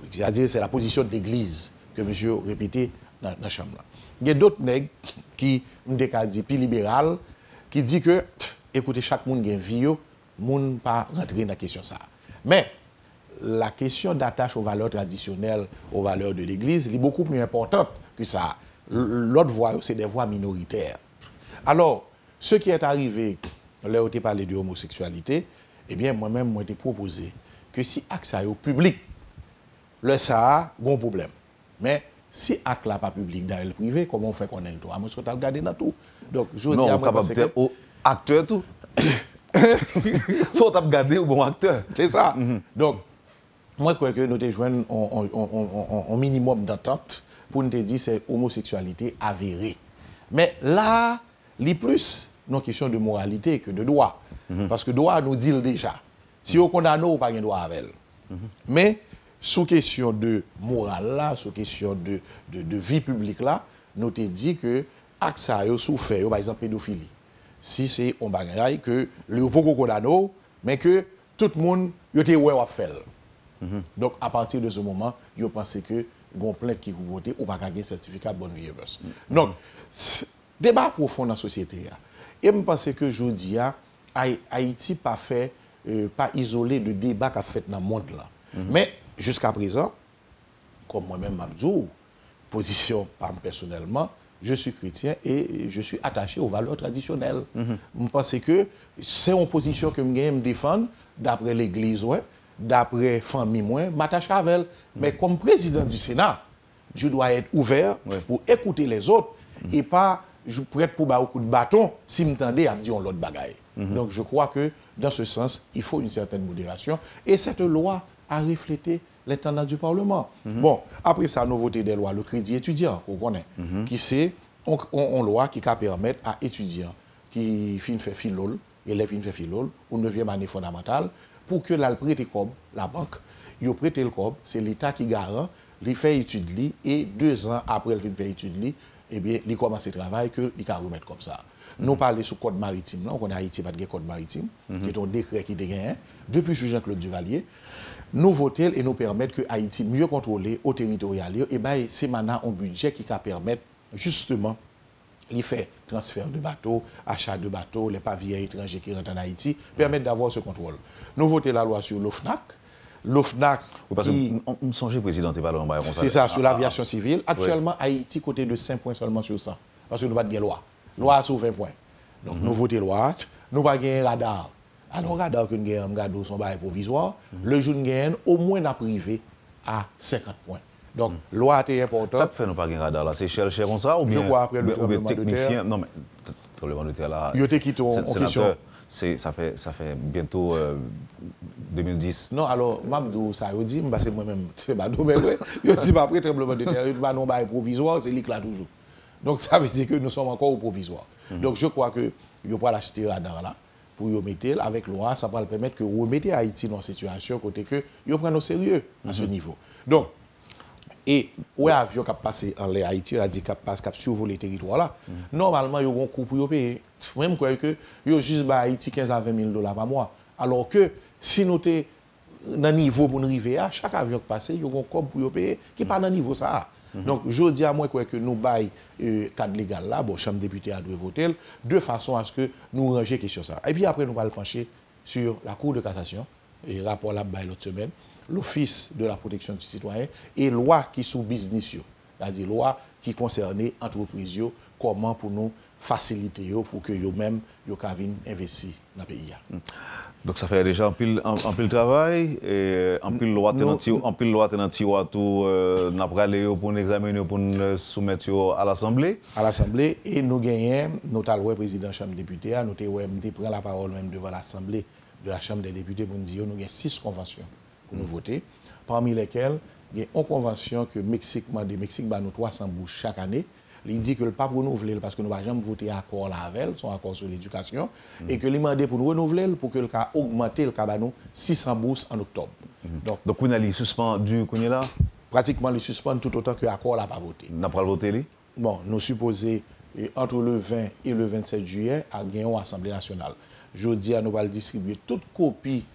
C'est-à-dire c'est la position de l'Église que monsieur répétait dans la chambre. Il y a d'autres nègres qui ont dit plus libéral, qui dit que, écoutez, chaque monde a une vie, monde pas rentrer dans la question ça. Mais la question d'attache aux valeurs traditionnelles, aux valeurs de l'Église, est beaucoup plus importante que ça. L'autre voie, c'est des voies minoritaires. Alors, ce qui est arrivé, là où tu parlé de l'homosexualité, eh bien, moi-même, moi, j'ai proposé que si accès au public, là, ça a un problème. Mais si acte là pas public dans le privé, comment on fait qu'on ait le droit? Moi, je vais regarder dans tout. Donc, je dis à moi, capable d'être acteur tout. Soit tu as regardé au bon acteur. C'est ça. Donc, moi, je crois que nous te joignons un minimum d'entente pour nous te dire que c'est homosexualité avérée. Mais là, il plus une question de moralité que de droit. Parce que droit nous dit déjà. Si on condamne, on n'a pas de droit avec elle. Mais, sous question de morale là, sous question de vie publique là, nous te dit que ça a souffert, par exemple, pédophilie. Si c'est un bagage que le pas condamné, mais que tout le monde était ouais à faire. Donc à partir de ce moment, je pense que gon plainte qui vous voter ou pas gagner certificat bonne vie. Donc débat profond dans la société. Et je pense que je dis Haïti pas fait pas isolé de débat qu'a fait dans le monde là. Mais jusqu'à présent, comme moi-même Mabdou, position personnellement, je suis chrétien et je suis attaché aux valeurs traditionnelles. Je pense que c'est une position que je défends d'après l'Église, d'après la famille, je m'attache à elle. Mais comme président du Sénat, je dois être ouvert pour écouter les autres et pas prête pour un coup de bâton si je m'entendais à me dire l'autre bagaille. Donc je crois que dans ce sens, il faut une certaine modération. Et cette loi a reflété les tendances du Parlement. Bon, après ça, nous votons des lois, le crédit étudiant, qu'on connaît, qui c'est une loi qui permet à étudiants qui fin fait filol, élèves qui fait filol, ou 9e année fondamentale, pour que la prête comme la banque, il prête le cob, c'est l'État qui garant, il fait étude et 2 ans après il fait étude eh bien, il commence à travailler que il peut remettre comme ça. Nous parlons sur le code maritime, là, on a Haïti pas de code maritime, c'est un décret qui est gagné depuis Jean-Claude Duvalier. Nous votons et nous permettre que Haïti mieux contrôler au territorial. Et bien, c'est maintenant un budget qui va permettre justement les faire transfert de bateaux, achat de bateaux, les pavillons étrangers qui rentrent en Haïti, permettre d'avoir ce contrôle. Nous votons la loi sur l'OFNAC. L'OFNAC. Parce qu'on me songeait président et pas l'homme. C'est ça, sur l'aviation civile. Actuellement, Haïti, côté de 5 points seulement sur 100. Parce que nous n'avons pas de loi. Loi sur 20 points. Donc, nous votons loi. Nous n'avons pas de radar. Alors, radar que nous avons son bail provisoire, le jour nous avons au moins la privé à 50 points. Donc, loi est importante. Ça fait nous pas de radar là, c'est cher comme ça ou bien je crois après le tremblement de terre. Non mais tremblement de terre là. Il y a qui en question. Ça fait bientôt 2010. Non, alors, Mabdou, ça veut dire, parce que moi-même, je fais Mabdou, mais je dis pas après tremblement de terre, il n'y a pas provisoire, c'est là toujours. Donc, ça veut dire que nous sommes encore au provisoire. Donc, je crois que il faut l'acheter radar là. Pour y mettre avec loi, ça va permettre que vous mettez Haïti dans une situation côté que vous prenez au sérieux à ce niveau. Donc, et ouais avion qui passé en l'air Haïti a dit qu'il passe cap survoler le territoire là. Normalement, il y a un coût pour payer. Même quoi que il juste ba Haïti 15 à 20 000 $ par mois. Alors que si nous sommes dans niveau pour nous arriver à chaque avion qui passe, il y a un coût pour payer qui pas dans niveau ça. Donc, je dis à moi que nous baillons cadre légal là, bon, Chambre député a dû voter, de façon à ce que nous rangions question ça. Et puis après, nous allons pencher sur la Cour de cassation, et rapport là, l'autre semaine, l'Office de la protection du citoyen, et loi qui sous business, c'est-à-dire loi qui concerne entreprises, comment pour nous faciliter pour que eux-mêmes puissent investir dans le pays. Donc ça fait déjà un pile travail et un pile loi tout n'a pas aller pour examiner pour soumettre à l'Assemblée. À l'Assemblée et nous gagnons notre président de la Chambre des députés, nous prenons la parole même devant l'Assemblée de la Chambre des députés pour nous dire nous avons 6 conventions pour nous voter, parmi lesquelles il y a une convention que Mexique nous 300 bouches chaque année. Il dit que le pas renouveler parce que nous n'avons jamais voté accord là avec son accord sur l'éducation et que il demandé pour nous renouveler pour que le cas augmenter le cas 600 bourses en octobre. Donc on a suspendu là pratiquement les suspend tout autant que l'accord n'a pas voté. N'a pas voté Bon, nous supposons entre le 20 et le 27 juillet à gagner l'Assemblée nationale. Jeudi nous allons distribuer toute copie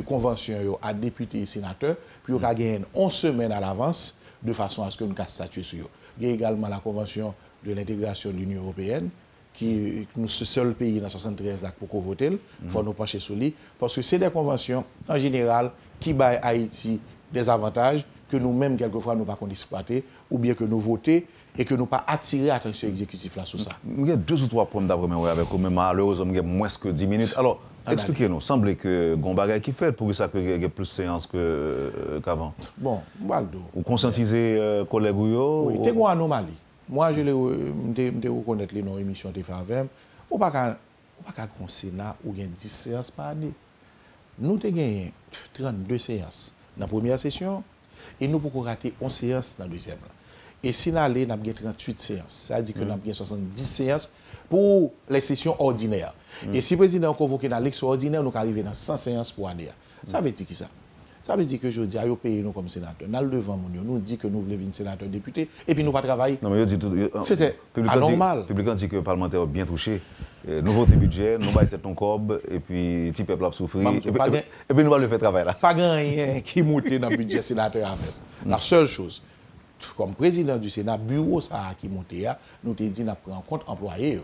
convention à députés et sénateurs puis on va gagner 11 semaines à l'avance de façon à ce que nous puissions statuer sur eux. Il y a également la Convention de l'intégration de l'Union européenne, qui est le seul pays dans 73 pour voter. Il faut nous pencher sur lui. Parce que c'est des conventions, en général, qui baille Haïti des avantages que nous-mêmes, quelquefois, nous ne pouvons pas exploiter, ou bien que nous voter et que nous pas attirer l'attention exécutive là sur ça. Il y a 2 ou 3 points d'après moi avec vous, mais malheureusement, il y a moins que 10 minutes. Alors, expliquez-nous, semble que Gombagay qui fait pour ça qu'il y ait plus de séances qu'avant. Bon, Waldo. Vous conscientisez collègues ou oui, c'est une anomalie. Moi, je reconnais les non-émissions de FAVM. On ne peut pas un Sénat où il y a 10 séances par année. Nous avons gagné 32 séances dans la première session et nous pouvons rater 11 séances dans la deuxième. Et si nous avons 38 séances, ça veut dire que nous avons 70 séances pour les sessions ordinaires. Et si le président a convoqué dans l'élection ordinaire, nous arrivons dans 100 séances pour année. Ça veut dire qui ça? Ça veut dire que je dis, nous payons nous comme sénateur. Nous devant nous dit que nous voulons être sénateur député et puis nous pas travailler. Non, mais c'était anormal. Le public dit que le parlementaire est bien touché. Nous votons le budget, nous battons ton cob, et puis le peuple a souffert. Et puis nous allons le faire travailler là. Pas rien qui monte dans le budget sénateur avec. La seule chose, comme président du Sénat, bureau ça qui monte, nous te dit nous prenons en compte employés.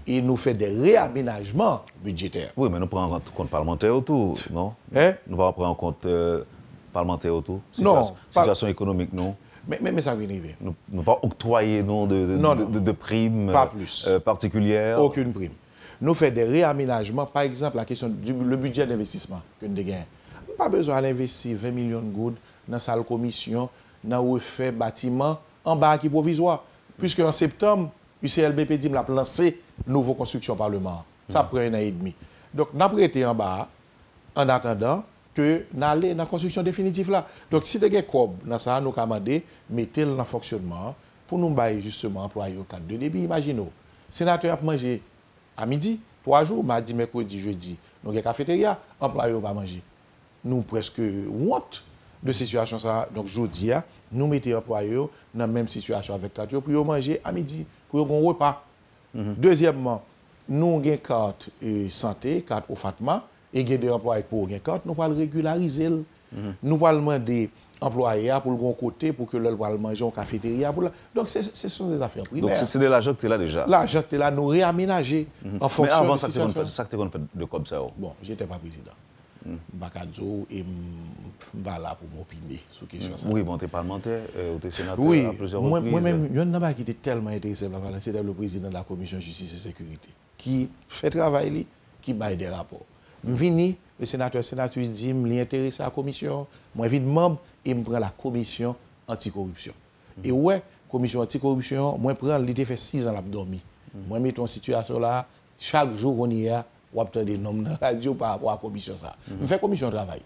Et nous faisons des réaménagements budgétaires. Oui, mais nous prenons en compte parlementaire autour, non? Nous ne prenons en compte parlementaire autour. Non. Situation économique, non? Mais ça vient arriver. Nous ne pas octroyer de primes particulières. Aucune prime. Nous faisons des réaménagements. Par exemple, la question du budget d'investissement que nous avons. Pas besoin d'investir 20 millions de gouttes dans la salle commission, dans le refait bâtiment en bas qui provisoire. Puisque en septembre, UCLBP dit l'a lancé nouveau construction parlement. Ça prend 1 an et demi. Donc, nous avons prêté en bas en attendant que nous allons dans la construction définitive là. Donc, si vous avez un cob dans ça, nous avons demandé mettez-le dans le fonctionnement pour nous bailler justement employer au cadre de débit. Imaginez, le sénateur a mangé à midi, 3 jours, mardi, mercredi, jeudi. Nous avons une cafétéria, employé va manger. Nous presque honte de cette situation ça. Donc, jeudi, nous mettons employés dans la même situation avec 4 pour manger à midi, pour un repas. Deuxièmement, nous avons une carte santé, carte au Fatma, et il y a des employés pour une carte, nous allons régulariser. Nous allons demander employés pour le bon côté pour que l'on puisse manger en cafétéria. Donc, ce sont des affaires primaires. Donc, c'est de l'argent que tu es là déjà? L'argent que tu es là, nous réaménager en fonction de la situation. Mais avant, ça que tu as fait de comme ça? Bon, je n'étais pas président. Bakadzo et là pour m'opiner sur la question. Oui, bon, tu es parlementaire, tu es sénateur à plusieurs reprises. Moi-même, il y en a qui était tellement intéressé par la c'était le président de la commission justice et sécurité, qui fait travail, qui baille des rapports. Je viens, le sénatrice dit, je m'intéresse à la commission, moi je suis membre et je prends la commission anticorruption. Et ouais, commission anticorruption, moi je prends, il fait 6 ans à dormir. Moi je mets en situation là, chaque jour on y a, on obtient des noms dans la radio par rapport à la commission ça. Je fais commission de travail.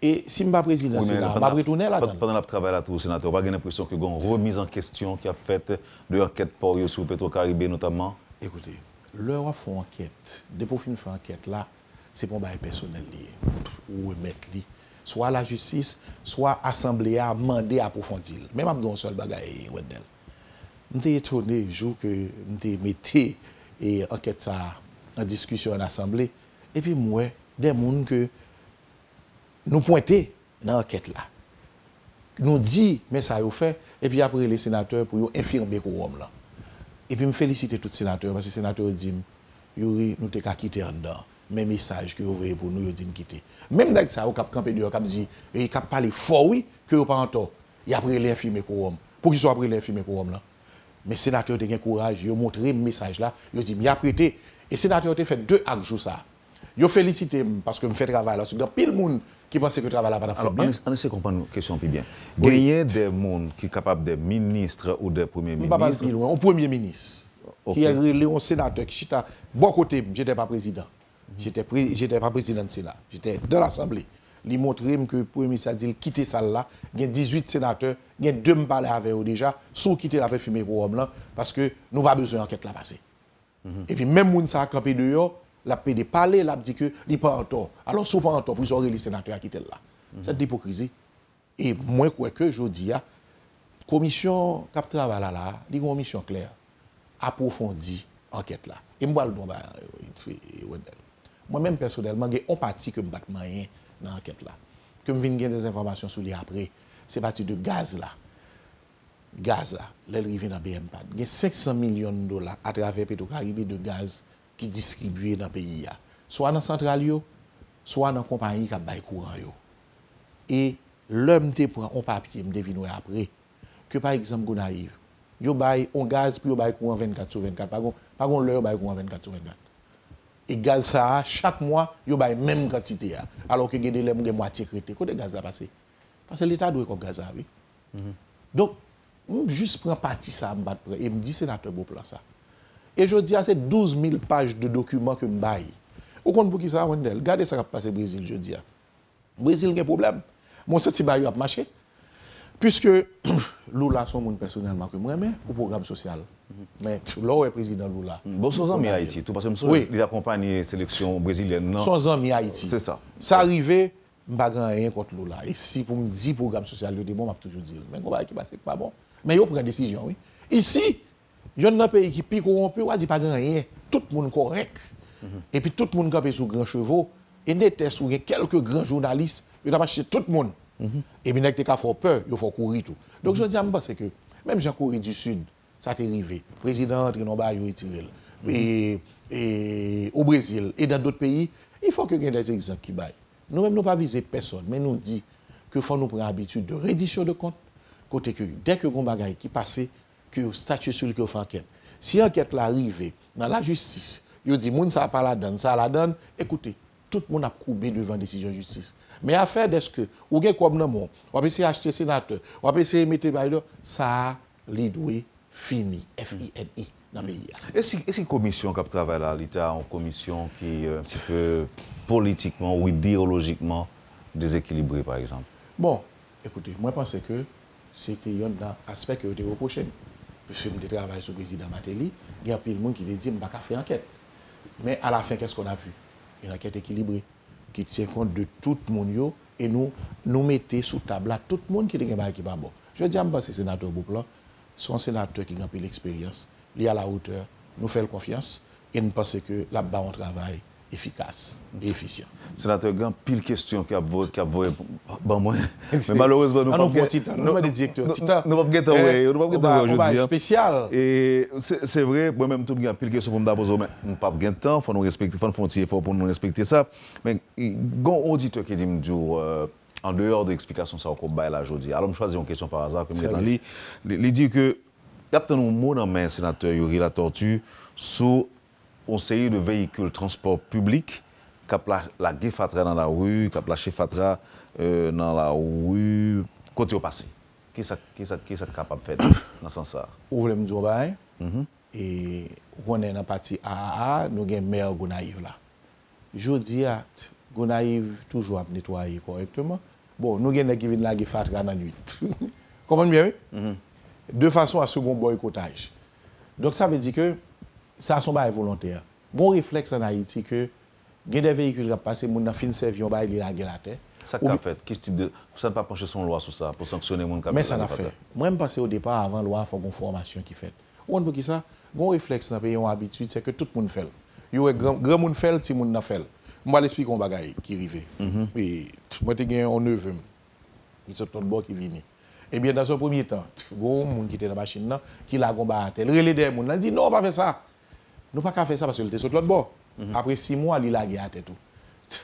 Et si je ne suis pas président, je vais retourner là-dedans. Pendant le travail là, le sénateur, vous avez l'impression que y a une remise en question qui a fait de l'enquête pour sur Petro-Caribé notamment? Écoutez, leur font enquête, depuis qu'ils font enquête là, c'est pour un bail personnel lié, ou remettre li. Soit la justice, soit l'Assemblée a demandé à approfondir. Même à un seul bagaille, Wendel. Je suis étonné le jour que je mettais l'enquête en discussion en Assemblée. Et puis moi, des gens que nous pointons dans l'enquête là. Nous dit, mais ça a fait, et puis après les sénateurs pour infirmer le quorum là. Et puis je félicite tous les sénateurs, parce que les sénateurs disent, Yuri, nous t'es qu'à quitter en dedans. Même message que vous voyez pour nous, ils disent quitter. Même avec ça, vous avez campé dehors, vous dit, et vous parlé fort, oui, que vous pas en tort. Et après l'infirmer quorum. Pour qu'ils soient après l'infirmer quorum là. Mais les sénateurs ont eu courage, ils ont montré le message là, ils ont dit, il a prêté. Et les sénateurs ont fait 2 actes sur ça. Ils ont félicité parce que je fais travail là. Il y a pile de monde qui pense que le travail là va faire bien. On essaie de comprendre une question plus bien. Gagner des gens qui sont capables d'être ministres ou des premiers ministres. Un premier ministre. Qui est un sénateur qui était bon côté, je n'étais pas président. J'étais pas président de Sénat. J'étais dans l'Assemblée. Il montre que le premier ministre a dit quitter ça là. Il y a 18 sénateurs, il y a 2 me parler avec eux déjà, sans quitter la fumer pour homme là, parce que nous n'avons pas besoin d'enquête là passer. Et puis même moun ça a campé dehors, la paix de parler, la dit que il pas en tort. Alors souvent en tort pour les sénateurs à quitter là. C'est de l'hypocrisie. Et moi quoi que je dis la commission qui travaille là, il y a une mission claire, approfondie enquête là. Et moi le moi-même personnellement, j'ai empathie que je ne batte rien dans l'enquête là. Que je viens des informations sur les après, c'est parti de gaz là. Gaz là, l'arrivée dans BMPAD. Il y a 500 millions de dollars à travers Petro-Caribé de gaz qui distribué dans le pays. Soit dans la centrale, soit dans la compagnie qui a bail courant. Et l'homme te prend un papier, me devine après, que par exemple, Gonaïve, yo bay on gaz pour yo bay courant 24 sur 24, pas gon l'heure bay courant 24 sur 24. Et gaz ça, chaque mois, yo bay même quantité. Alors que il y a des moitié crété. Côté gaz a passé. Parce que l'État doit comme gaz oui. Donc, juste prends partie ça, et me dit sénateur beau plan ça. Et je dis, c'est 12 000 pages de documents que je baille. Au compte pour qui ça, Wendel? Regardez ça qui a passé au Brésil, je dis. Brésil a un problème. Mon senti baille a marché. Puisque Lula, son monde personnellement que moi, mais au programme social. Mais là où est président Lula. Bon, son ami Haïti, tout parce que oui. Il accompagne la sélection brésilienne. Non? Son ami Haïti. C'est ça. Ça arrivait, je ne rien contre Lula. Et si pour me dire programme social, je dis bon, je toujours dit. Mais comment qui passe, pas bon. Mais il prend une décision, oui. Ici, il y a un pays qui pique corrompu, on dit pas rien. Tout le monde correct. Et puis tout le monde campé sous grand chevaux. Et déteste quelques grands journalistes, ils ont acheté tout le monde. Et bien, il faut peur, il faut courir tout. Donc, je dis à moi, c'est que même Jean Corée du Sud, ça t'est arrivé. Le président entre dans le retiré. Et au Brésil et dans d'autres pays, il faut que y ait des exemples qui baillent. Nous-mêmes, nous ne pas viser personne, mais nous dit qu'il faut nous prendre l'habitude de reddition de compte. Côté que dès que un bagage qui passe, que le statut sur lequel on fait enquête. Si l'enquête arrive dans la justice, il dit, moun ça pas la donne, ça la donne, écoutez, tout le monde a coupé devant la décision de justice. Mais affaire d'est-ce que, ou bien comme non, on peut essayer d'acheter sénateur, on peut essayer de mettre bailleur, ça, l'idoué fini, F-I-N-I, dans le pays. Et si la commission qui travaille là, l'État, une commission qui est un petit peu politiquement ou idéologiquement déséquilibrée, par exemple? Bon, écoutez, moi, je pense que c'est qu'il y a un aspect qui a été reproché. Parce que je travaille sur le président Matéli, il y a plein de monde qui dit que je ne vais pas faire enquête. Mais à la fin, qu'est-ce qu'on a vu? Une enquête équilibrée qui tient compte de tout le monde et nous mettons sous table tout le monde qui est qui pas bon. Je dis à M. sénateur Bouplan, son sénateur qui a peu l'expérience, il est à la hauteur, nous faisons confiance et nous pensons que là-bas on travaille efficace et efficient. Sénateur Gant, pile question qui a voté moi. Mais malheureusement, nous ne pouvons pas directeur. Nous ne pouvons pas aujourd'hui. Spécial. Et c'est vrai, moi-même, tout le monde pile question pour me poser, mais nous n'avons pas de temps, il faut nous respecter, il faut faire un petit effort pour nous respecter ça. Mais il y a un auditeur qui dit, en dehors de l'explication ça qu'on baille là aujourd'hui. Alors, je choisis une question par hasard, comme il dit que il y a peut-être un mot dans le sénateur Yuri La Tortue sur une série de véhicules de transport public qui a la gueffatra dans la rue, qui a la chefatra dans la rue, côté au passé. Qu'est-ce que est capable de faire dans ce sens-là? Vous voulez me dire, et on est dans la partie AAA, nous avons maire Gonaïve là. Je dis à Gonaïve toujours à nettoyer correctement. Bon, nous avons qui viennent la gueffatra dans la nuit. Comprenez bien, oui? De façon à second boycottage. Donc ça veut dire que ça sont pas volontaire. Bon réflexe en Haïti que il y a des véhicules qui passent, les gens fin servi, on va aller la terre. Ça qu'a fait? Quel type de ça ne pas pencher son loi sur ça pour sanctionner les gens? Mais ça n'a fait. Moi je pense au départ avant loi, il faut une formation qui fait. On peut qui ça? Bon réflexe dans le pays on habitude c'est que tout le monde fait. Il y a grand monde fait, petit monde n'a fait. Moi l'explique un bagage qui arrivé. Et moi j'ai gagné un neveu. Il sont tout bord qui vient. Eh bien, dans ce premier temps, il y a des gens qui étaient dans la machine, qui l'a combattu. Il relève des gens, il dit non, on ne va pas faire ça. Nous ne pouvons pas faire ça parce qu'il était sur l'autre bord. Après 6 mois, il a gagné tout.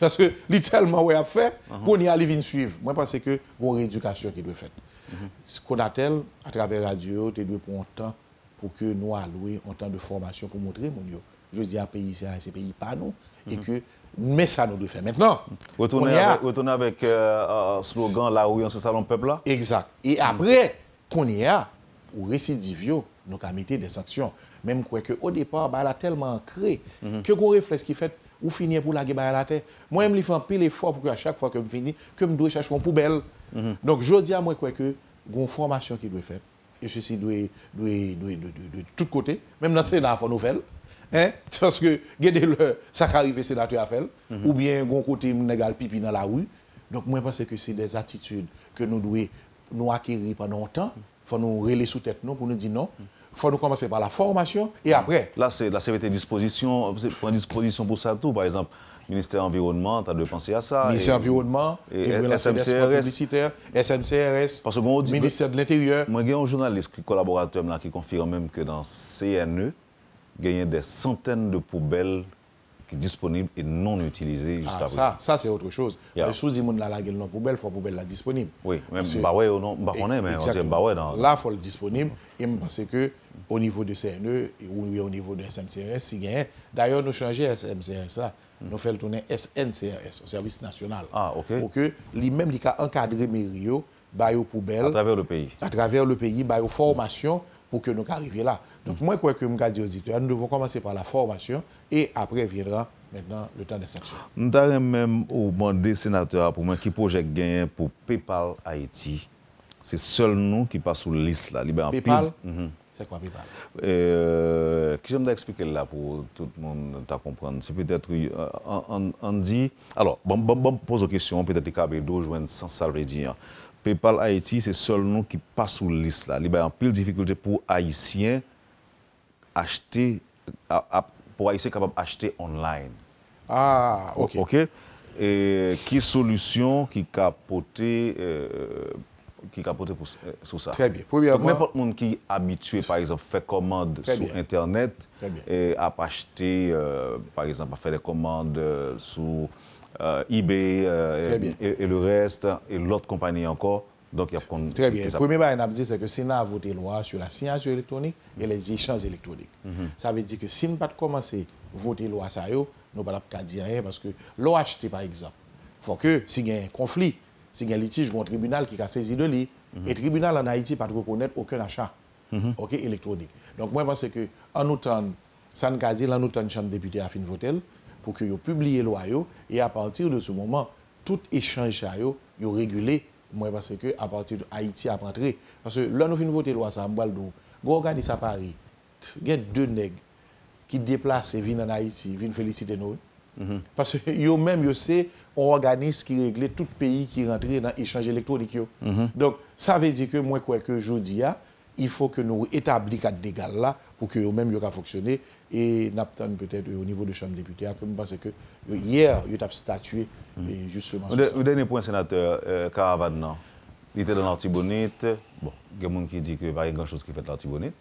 Parce que littéralement, on a fait, qu'on y a allé suivre. Moi, je pense que c'est une rééducation qui doit être faite. Ce qu'on a tel, à travers la radio, tu dois prendre un temps pour que nous allouions un temps de formation pour montrer mon Dieu. Je dis à pays, c'est pays pas nous. Et que, mais ça nous doit faire. Maintenant, retourner avec slogan là où on se salon peuple là. Exact. Et après, qu'on y a, ou récidive, nous avons mis des sanctions. Même quoi que au départ, bah, elle a tellement ancré que qu'on réflexe qui fait ou finir pour la guerre à la terre. Moi, je me fais un pile effort pour que à chaque fois que je finis, que je dois chercher une poubelle. Donc, je dis à moi quoi que une formation qui doit faire. Et ceci doit de tous côtés, même dans le Sénat, il faut nous faire. Hein? Parce que ça qui arrive, c'est la à faire. Ou bien, un côté, négal pipi dans la rue. Donc, moi, je pense que c'est des attitudes que nous devons nous acquérir pendant longtemps. Il faut nous relayer sous tête nous pour nous dire non. Il faut nous commencer par la formation et après. Là, c'est la CVT disposition, prend disposition pour ça tout. Par exemple, ministère de l'Environnement, tu as de penser à ça. Ministère de l'Environnement, SMCRS, ministère de l'Intérieur. Moi, j'ai un journaliste, collaborateur là, qui confirme même que dans CNE, il y a des centaines de poubelles qui est disponible et non utilisé jusqu'à présent. Ça c'est autre chose. Sous dit moun la gueule non poubelle, faut poubelle la disponible. Oui, même bah ouais ou non, bah on est mais on dit bah ouais dans. Là faut le disponible et parce que au niveau de CNE ou au niveau de SMCRS si gagne. D'ailleurs nous changer SMCRS ça, nous fait le tourner SNCRS, au service national. Ah OK. Pour que lui-même il a encadré mairie bah aux poubelles à travers le pays. À travers le pays, bah aux formations pour que nous arrivions là. Donc moi, quoi que je me dis aux auditeurs, nous devons commencer par la formation et après viendra maintenant le temps des sanctions. Nous avons même demandé sénateur pour moi qui projet gain pour PayPal Haïti. C'est seul nous qui passe sur la liste là. PayPal, c'est quoi PayPal? Que j'aime expliquer là pour tout le monde t'a comprendre. C'est peut-être on dit. Alors, bon pose une question, peut-être que Cabedo joindre sans ça veut dire. PayPal Haïti, c'est seul nous qui passe sur la liste là. Il y a un pile de difficulté pour Haïtiens acheter, pour Haïtiens capables d'acheter online. Ah, ok. Ok. Et qui solution qui capoter sur ça? Très bien. Premièrement, n'importe monde qui est habitué, par exemple, à faire commande sur Internet et à acheter, par exemple, à faire des commandes sur eBay et le reste, et l'autre compagnie encore. Donc, il y a très bien. Le premier point que c'est que si nous avons voté loi sur la signature électronique et les échanges électroniques, ça veut dire que si nous ne pas commencer à voter loi, ça, nous ne pouvons pas dire rien parce que l'on acheté, par exemple, il faut que s'il y a un conflit, s'il y a un litige, il y a un tribunal qui a saisi de lui. Et le tribunal en Haïti ne peut pas reconnaître aucun achat électronique. Donc, moi, je pense que en nous temps, ça nous a dit, en nous temps, chambre député a fait voter pour que vous publiez loi et à partir de ce moment, tout échange ça est régulé. Moi, parce que à partir de Haïti a rentré. Parce que là, nous finissons voter loi, ça m'a dit, vous organisez à Paris, il y a 2 nègres qui déplacent et viennent en Haïti, viennent féliciter nous. Parce que eux-mêmes, ils savent, on organise qui règle tout pays qui rentre dans l'échange électronique. Donc, ça veut dire que moi, quoi que je dis, il faut que nous établissions quatre dégâts là pour que eux-mêmes puissent fonctionner. Et nous avons peut-être au niveau de la Chambre des députés, parce que hier, ils ont statué justement sur ça. Le dernier point, sénateur, Caravane, non. Il était dans l'Artibonite. Bon, il y a des gens qui disent qu'il n'y a pas grand-chose qui fait l'Artibonite.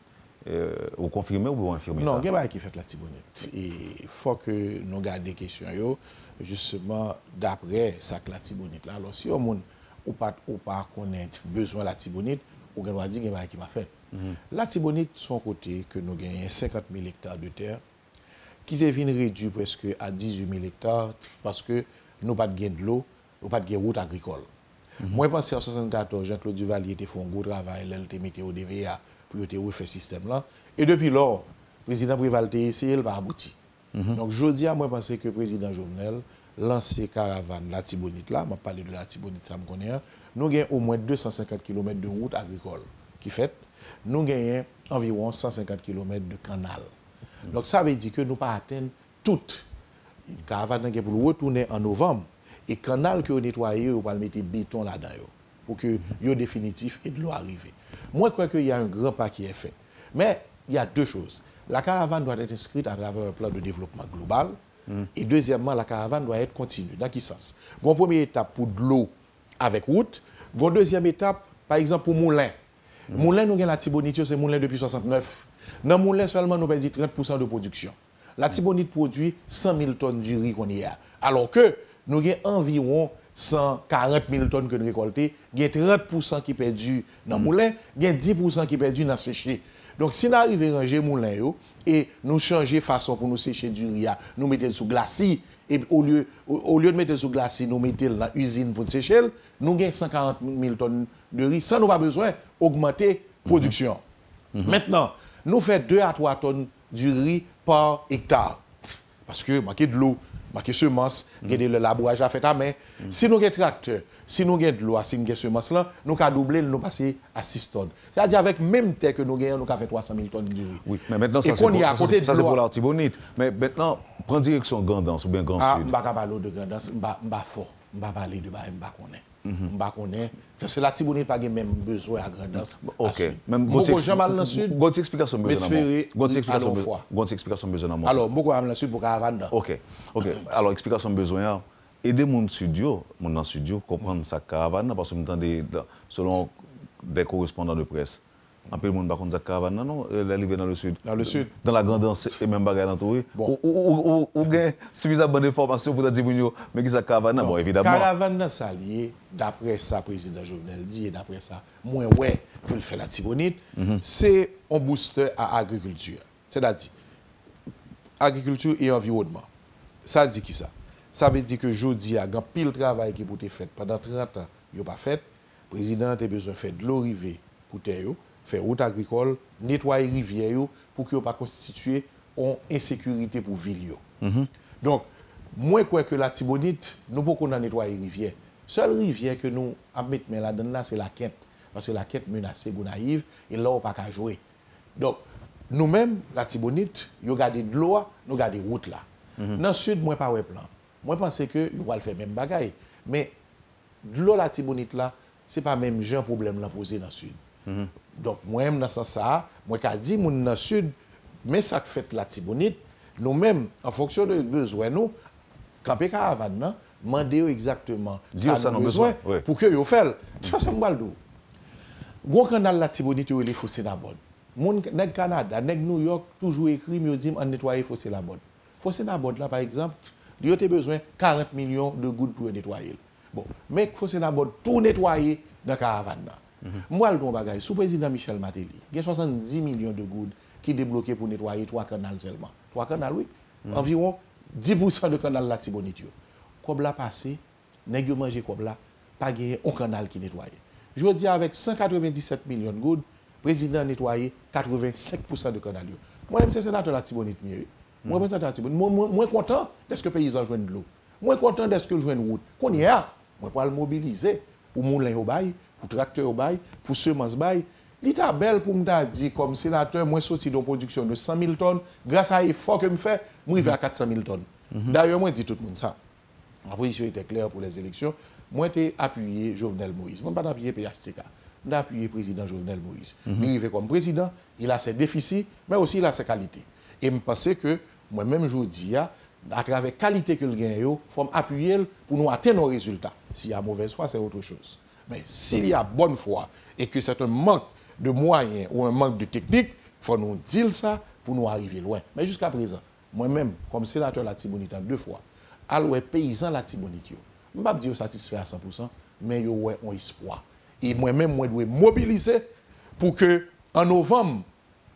Vous confirmez ou vous infirmez ça? Non, il n'y a pas qui fait l'Artibonite. Il faut que nous gardions des questions, justement, d'après ça que l'Artibonite là. Alors, si on n'a pas connaître besoin de l'Artibonite, on va dire qu'il n'y a pas qui va faire. L'Artibonite, de son côté, que nous gagnons 50 000 hectares de terre, qui devient réduit presque à 18 000 hectares parce que nous n'avons pas de l'eau, nous n'avons pas de route agricole. Moi, je pense qu'en 1974, Jean-Claude Duvalier était fait un gros travail, il était mis au DVA pour refait ce système-là. Et depuis lors, le président Préval a essayé, il va aboutir. Donc, je dis à moi, je pense que le président Jovenel lancé caravane l'Artibonite là, je vais parler de l'Artibonite, ça me connaît. Nous avons au moins 250 km de route agricole qui fait. Nous avons environ 150 km de canal. Donc ça veut dire que nous ne pas atteindre toute. Une caravane qui pour retourner en novembre. Et le canal que vous nettoyez, vous allez mettre béton là-dedans pour que le définitif et de l'eau arrive. Moi, je crois qu'il y a un grand pas qui est fait. Mais il y a deux choses. La caravane doit être inscrite à travers un plan de développement global. Et deuxièmement, la caravane doit être continue. Dans quel sens? Une première étape pour de l'eau avec route. Une deuxième étape, par exemple, pour moulin. Moulin, nous avons la Tibonite, c'est moulin depuis 69. Dans moulin seulement, nous perdons 30% de production. La Tibonite produit 100 000 tonnes du riz qu'on y a. Alors que nous avons environ 140 000 tonnes que nous récoltons. Il y a 30% qui perdu dans moulin, il y a 10% qui perdu dans séché. Donc, si nous arrivons à ranger moulin et nous changer façon pour nous sécher du riz, nous mettons sous glacis. Et au lieu de mettre sous glacis, nous mettons dans l'usine pour sécher, nous avons 140 000 tonnes de riz sans nous pas besoin d'augmenter la production. Maintenant, nous faisons 2 à 3 tonnes du riz par hectare. Parce que manquer de l'eau, manquer de semences, le labourage à fait à main. Si nous avons un tracteur, si nous avons de l'eau, si nous avons des semences, nous avons doublé, nous passer à 6 tonnes. C'est-à-dire avec même terre que nous avons, nous avons fait 300 000 tonnes de riz. Oui, mais maintenant, ça c'est pour l'Artibonite. Mais maintenant, prendre direction Grandance ou bien Grand Sud. Je ne vais pas parler de Grandance, je ne vais pas parler de Baye, je ne connais pas. Parce que l'Artibonite n'a pas même besoin à Grandance. Ok. Même beaucoup de gens dans le sud. Bonne explication besoin. Bonne explication besoin. Alors, beaucoup dans le sud pour caravane. Ok. Alors, explication besoin. Aider mon studio, mon studio, comprendre sa caravane, parce que selon des correspondants de presse, Un peu le monde par contre caravane non, l'arrivée dans le sud. Dans le sud. Dans la grandance et même bagarre dans tout. Bon. Ou gain suffisamment d'informations pour dire mais qui ça caravane bon évidemment. Caravane ça lié d'après ça président Jovenel dit et d'après ça moi ouais pour le faire la Tibonite, c'est un booster à agriculture. C'est-à-dire agriculture et environnement. Ça dit qui ça? Ça veut dire que jodi a grand pile travail qui pour te fait pendant 30 ans, il pas fait. Président a besoin de faire de l'eau rivière pour terre, faire route agricole, nettoyer rivière pour que pas constituer une insécurité pour ville yo. Donc moi je crois que la Tibonite nous pouvons nettoyer rivière. Seule rivière que nous a mettre là-dedans là c'est la quête parce que la quête menacée Gonaïve et là on pas qu'à jouer. Donc nous-mêmes la Tibonite, yo garder de l'eau, nous garder route là. Dans le sud moi pas ouais plan. Moi, je pense que vous allez faire même bagaille. Mais de l'eau la Tibonite là, ce n'est pas même un problème là posé dans le sud. Donc, moi-même, dans ce sens, moi, je dis, dans le sud, mais ça fait la Tibonite, nous-mêmes, en fonction de besoins, nous, quand on caravane, demandez exactement ça nous besoin pour que vous fassiez. De toute façon, je vais le canal la Tibonite, il est fossé la bonne. Mon Canada, New York, toujours écrit, me dit, on nettoie fossé la bonne. Fossé la bonne là, par exemple, il y a besoin de 40 millions de gouttes pour nettoyer. Bon, mais il faut tout nettoyer dans la caravane. Moi, le bagage, sous président Michel Martelly, il y a 70 millions de gouttes qui sont débloqués pour nettoyer 3 canaux seulement. 3 canaux, oui. Environ 10% de canal la Tibonite. Comme la passé, nèg yo manger comme là, pas gagné un canal qui nettoie. Je dis avec 197 millions de gouttes, le président a nettoyé 85% de canal. Moi, je suis sénateur la Tibonite. Moi, je suis content de ce que les paysans jouent de l'eau. Moi, content de ce que jouent de route. Qu'on y a, moi, pour le mobiliser pour moulin au bail, pour tracteur au bail, pour semences bail. L'État belle pour me dire, comme sénateur, moi, sorti d'une production de 100 000 tonnes, grâce à l'effort que je fais, moi, je vais à 400 000 tonnes. D'ailleurs, moi, je dis tout le monde ça. La position était claire pour les élections. Moi, j'ai appuyé Jovenel Moïse. Moi, je n'ai pas appuyé PHTK. J'ai appuyé le président Jovenel Moïse. Il arrive comme président, il a ses déficits, mais aussi il a ses qualités. Et je pense que moi-même, je dis, à travers la qualité que le gagne, il faut appuyer pour nous atteindre nos résultats. S'il y a mauvaise foi, c'est autre chose. Mais s'il y a bonne foi et que c'est un manque de moyens ou un manque de technique, il faut nous dire ça pour nous arriver loin. Mais jusqu'à présent, moi-même, comme sénateur de la Tibonite, 2 fois, alors paysan de la Tibonite, je ne vais pas dire satisfait à 100%, mais il y a un espoir. Et moi-même, je dois mobiliser pour que, en novembre,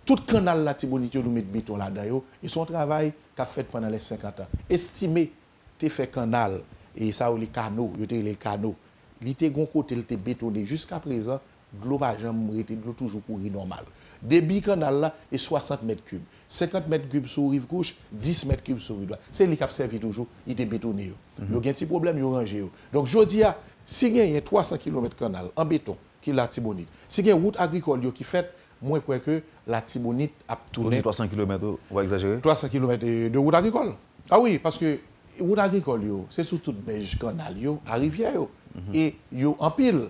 tout canal la Tibonite nous met béton là-dedans. Et son travail qu'a fait pendant les 50 ans. Estimé, tu fait canal, et ça, les canaux, les canaux. Il était gon côté, il était bétonné. Jusqu'à présent, de l'eau pas jamais été toujours courir normal. Débit canal là est 60 mètres cubes. 50 mètres cubes sur rive gauche, 10 mètres cubes sur rive droite. C'est lui qui a servi toujours, il était bétonné. Il y a un petit problème, il a rangé. Donc je dis, si il y a 300 km de canal en béton, qui est la Tibonite, si il y a une route agricole qui fait, moi je crois que la Tibonite a tourné. 300 km, on va exagérer. 300 km de route agricole. Ah oui, parce que route agricole, c'est surtout beige canal, à rivière. Et yo en pile,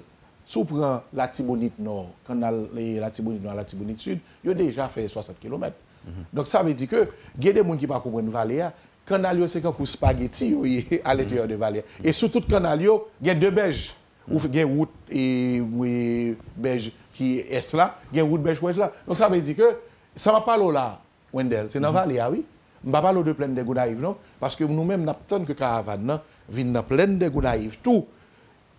si on prend la Tibonite Nord, la Tibonite Nord, la Tibonite Sud, yo déjà fait 60 km. Donc ça veut dire que il y a des gens qui ne comprennent pas une vallée. Canal c'est comme pour spaghetti à l'intérieur de vallée. Et sur tout canal, il y a 2 berges. Ou il y a une route et berge qui est là, il y a une route berge ouest là. Donc ça veut dire que ça ne va pas là, Wendell, c'est dans la vallée, oui. Je ne vais pas parler de plaine de Gonaïve, non, parce que nous-mêmes, nous avons que caravane vient dans plaine de Gonaïve, tout.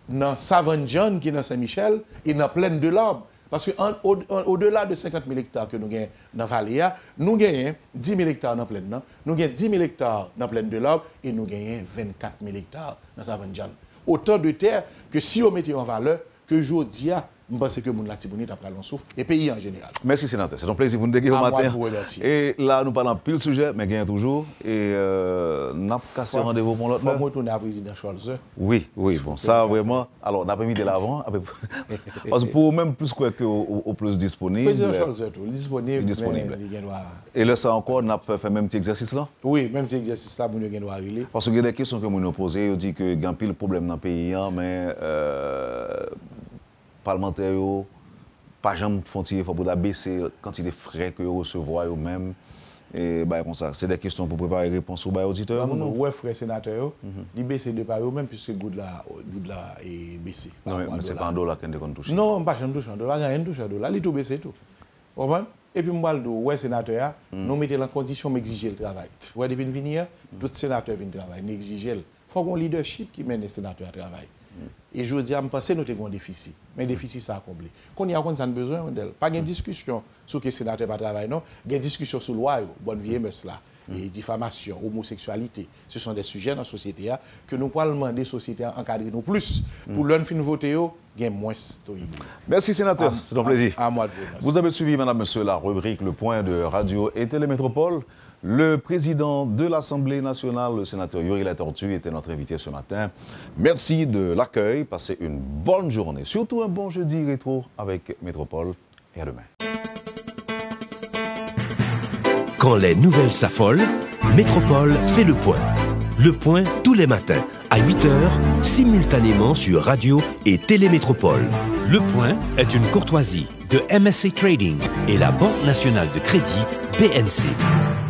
Dans Savane-John, qui est dans Saint-Michel, et dans plaine de l'Arbre. Parce qu'au-delà de 50 000 hectares que nous avons dans la vallée, nous avons 10 000 hectares dans la plaine. Nous avons 10 000 hectares dans la plaine de l'Arbre et nous avons 24 000 hectares dans Savane-John. Autant de terre que si on mettait en valeur, que je dis, je pense que la Tibonite a pris un souffle, et pays en général. Merci, sénateur. C'est un plaisir pour nous déguer au matin. Et là, nous parlons pile sujet, mais gagnons toujours. Et nous avons cassé rendez-vous pour l'autre. Faut retourner à président Scholz. Oui, bon, ça vraiment. Alors, on n'a pas mis de l'avant. Parce que pour même plus quoi qu'au plus disponible. Président Scholz, disponible. Et là, ça encore, on a fait même petit exercice là? Oui, même petit exercice là, nous avons arrivé. Parce qu'il y a des questions que nous posons, on dit qu'il y a un pile problème dans le pays, mais parlementaires, pas jamais font-ils pour baisser la quantité de frais que vous recevez eux-mêmes. Et bah, comme ça, c'est des questions pour préparer les réponses aux auditeurs. Oui, frère sénateur, il baisse de par eux-mêmes puisque Goud là est baissé. Non, mais c'est pas un dollar qu'on touche. Non, pas un dollar, rien touche un dollar, il tout baissé tout. Et puis, moi, ouais, sénateur, nous mettons en condition d'exiger le travail. Ouais, depuis venir, tout sénateur vient travailler, n'exiger. Il faut qu'on leadership qui mène les sénateurs à travailler. Et je dis, je pense que nous avons un déficit. Mais le déficit, ça a comblé. Quand il y a besoin d'elle, pas de discussion sur le sénateur va travailler, non. Il y a une discussion sur la loi, bonne vieille messe là, et diffamation, homosexualité. Ce sont des sujets dans la société que nous pouvons demander des sociétés à encadrer nous plus. Pour l'un fin voter, il y a moins de. Merci, sénateur. C'est un plaisir. À moi de vous avez suivi, madame, monsieur, la rubrique Le Point de Radio et Télémétropole. Le président de l'Assemblée nationale, le sénateur Yuri Latortue, était notre invité ce matin. Merci de l'accueil. Passez une bonne journée. Surtout un bon jeudi rétro avec Métropole. Et à demain. Quand les nouvelles s'affolent, Métropole fait le point. Le point tous les matins à 8h, simultanément sur Radio et Télémétropole. Le point est une courtoisie de MSC Trading et la Banque nationale de crédit BNC.